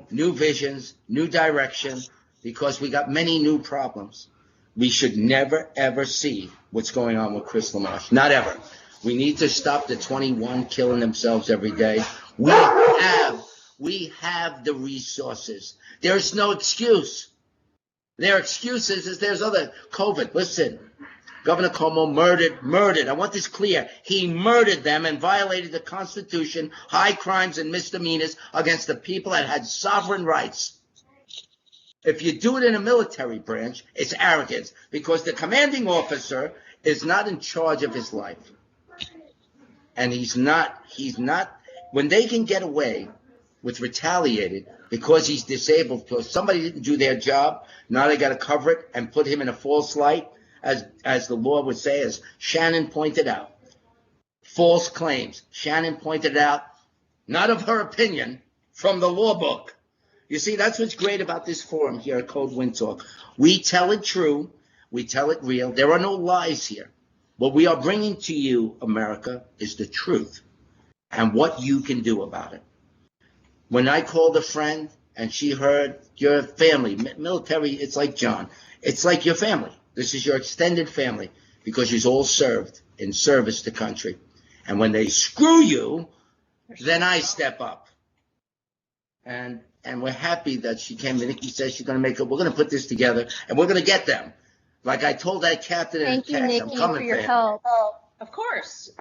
new visions, new direction, because we got many new problems. We should never, ever see what's going on with Chris LaMarche. Not ever. We need to stop the 21 killing themselves every day. We have the resources. There's no excuse. Their excuses is there's other COVID. Listen, Governor Cuomo murdered. I want this clear. He murdered them and violated the Constitution, high crimes and misdemeanors against the people that had sovereign rights. If you do it in a military branch, it's arrogance, because the commanding officer is not in charge of his life. And he's not, when they can get away with retaliated because he's disabled, because somebody didn't do their job, now they got to cover it and put him in a false light, as the law would say, as Shannon pointed out. False claims. Shannon pointed out, not of her opinion, from the law book. You see, that's what's great about this forum here at Cold Wind Talk. We tell it true. We tell it real. There are no lies here. What we are bringing to you, America, is the truth and what you can do about it. When I called a friend and she heard your family, military, it's like John. It's like your family. This is your extended family, because you're all served in service to country. And when they screw you, then I step up. And we're happy that she came. Nikki says she's going to make it. We're going to put this together, and we're going to get them. Like I told that captain in the text, Nikki, I'm coming for your you. help. Of course.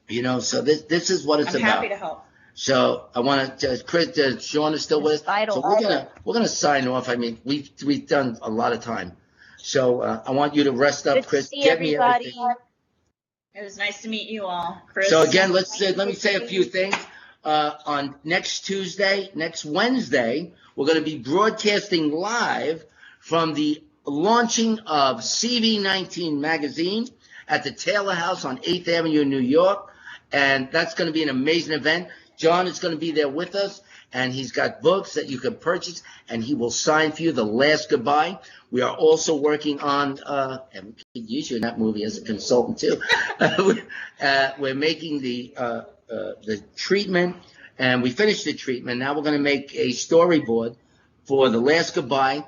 You know, so this is what it's I'm about. happy to help. So I want to, Chris, Sean is still with us. Vital. So we're gonna sign off. I mean, we've done a lot of time. So I want you to rest up, Good to Chris. see Get me everybody. everything. It was nice to meet you all, Chris. So again, let me say a few things. On next Wednesday, we're going to be broadcasting live from the launching of CV19 magazine at the Taylor House on 8th Avenue in New York. And that's going to be an amazing event. John is going to be there with us, and he's got books that you can purchase, and he will sign for you The Last Goodbye. We are also working on, and we could use you in that movie as a consultant too. We're making the treatment, and we finished the treatment. Now we're going to make a storyboard for The Last Goodbye,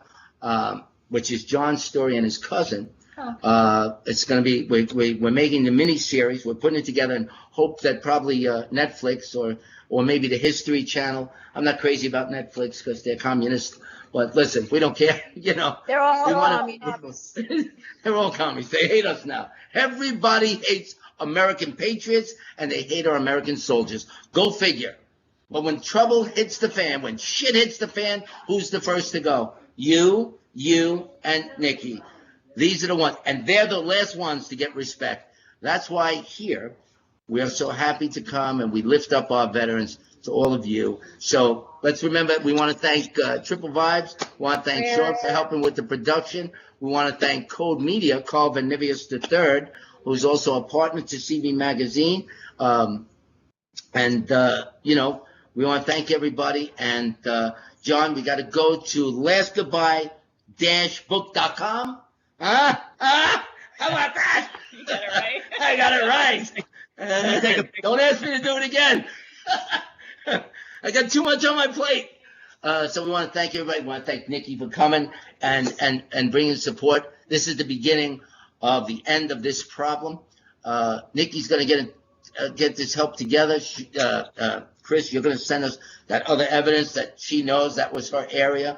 which is John's story and his cousin. It's going to be, we're making the mini series. We're putting it together and hope that probably Netflix or maybe the History Channel. I'm not crazy about Netflix because they're communist. But listen, we don't care. You know, They're all communists. They're all communists. They hate us now. Everybody hates American patriots, and they hate our American soldiers. Go figure. But when trouble hits the fan, when shit hits the fan, who's the first to go? You, and Nikki. These are the ones, and they're the last ones to get respect. That's why here we are so happy to come, and we lift up our veterans to all of you. So let's remember, we want to thank Triple Vibes. We want to thank Sean for helping with the production. We want to thank Code Media, Carl Vanivius III, who's also a partner to CV Magazine. You know, we want to thank everybody. And John, we got to go to lastgoodbye-book.com. How about that? You got it right. I got it right. Don't ask me to do it again. I got too much on my plate. So we want to thank everybody. We want to thank Nikki for coming and bringing support. This is the beginning of the end of this problem. Nikki's going to get this help together. Chris, you're going to send us that other evidence that she knows that was her area.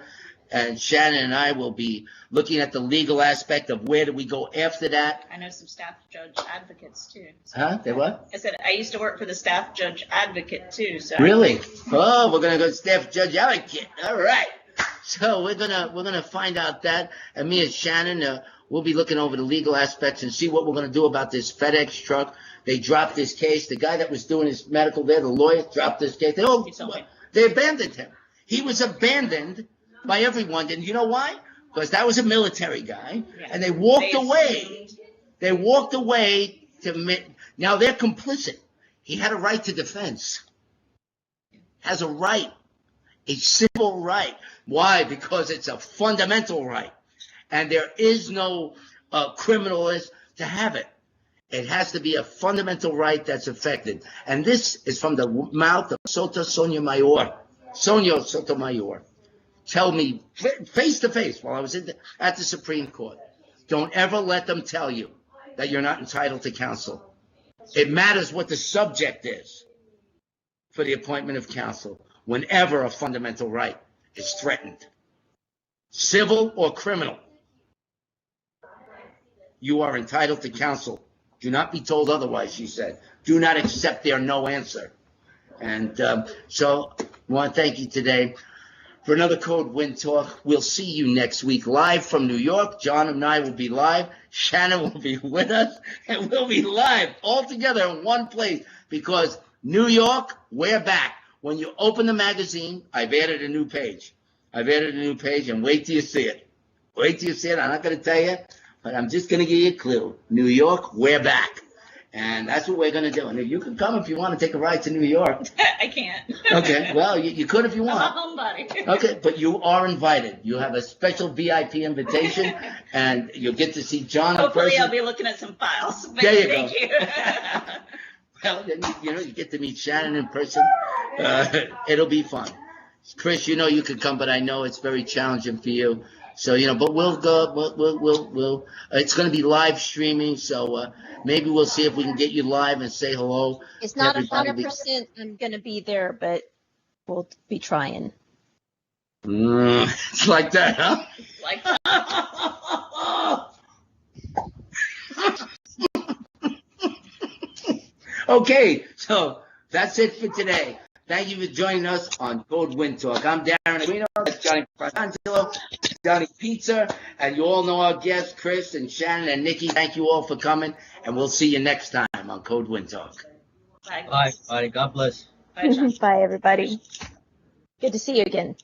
And Shannon and I will be looking at the legal aspect of where do we go after that. I know some staff judge advocates too. So. Huh? They what? I said I used to work for the staff judge advocate too. So. Really? Oh, we're gonna go to staff judge advocate. All right. So we're gonna find out that, and me and Shannon we'll be looking over the legal aspects and see what we're gonna do about this FedEx truck. They dropped this case. The guy that was doing his medical there, the lawyer, dropped this case. They abandoned him. He was abandoned by everyone. And you know why? Because that was a military guy. Yeah. And they walked away. They walked away now they're complicit. He had a right to defense. Has a right. A civil right. Why? Because it's a fundamental right. And there is no criminal is to have it. It has to be a fundamental right that's affected. And this is from the mouth of Sonia Sotomayor. Tell me face to face while I was at the Supreme Court. Don't ever let them tell you that you're not entitled to counsel. It matters what the subject is for the appointment of counsel whenever a fundamental right is threatened, civil or criminal. You are entitled to counsel. Do not be told otherwise, she said. Do not accept their no answer. And so I want to thank you today for another Code Win Talk. We'll see you next week live from New York. John and I will be live. Shannon will be with us. And we'll be live all together in one place because New York, we're back. When you open the magazine, I've added a new page. And wait till you see it. Wait till you see it. I'm not going to tell you, but I'm just going to give you a clue. New York, we're back. And that's what we're going to do. And you can come if you want to take a ride to New York. I can't. Okay, well, you could if you want. I'm a homebody. Okay, but you are invited. You have a special VIP invitation, and you'll get to see John in Hopefully person. I'll be looking at some files. There you Thank go. you. Well, you get to meet Shannon in person. It'll be fun. Chris, you could come, but I know it's very challenging for you. So, but we'll go, we'll, it's going to be live streaming. So, maybe we'll see if we can get you live and say hello. It's not 100% I'm going to be there, but we'll be trying. It's like that, huh? Like Okay, so that's it for today. Thank you for joining us on Code Win Talk. I'm Darren Aquino. That's Johnny Frantangelo, Johnny Pizza, and you all know our guests, Chris and Shannon and Nikki. Thank you all for coming, and we'll see you next time on Code Win Talk. Bye. Bye. Bye. God bless. Bye, John. Bye, everybody. Good to see you again.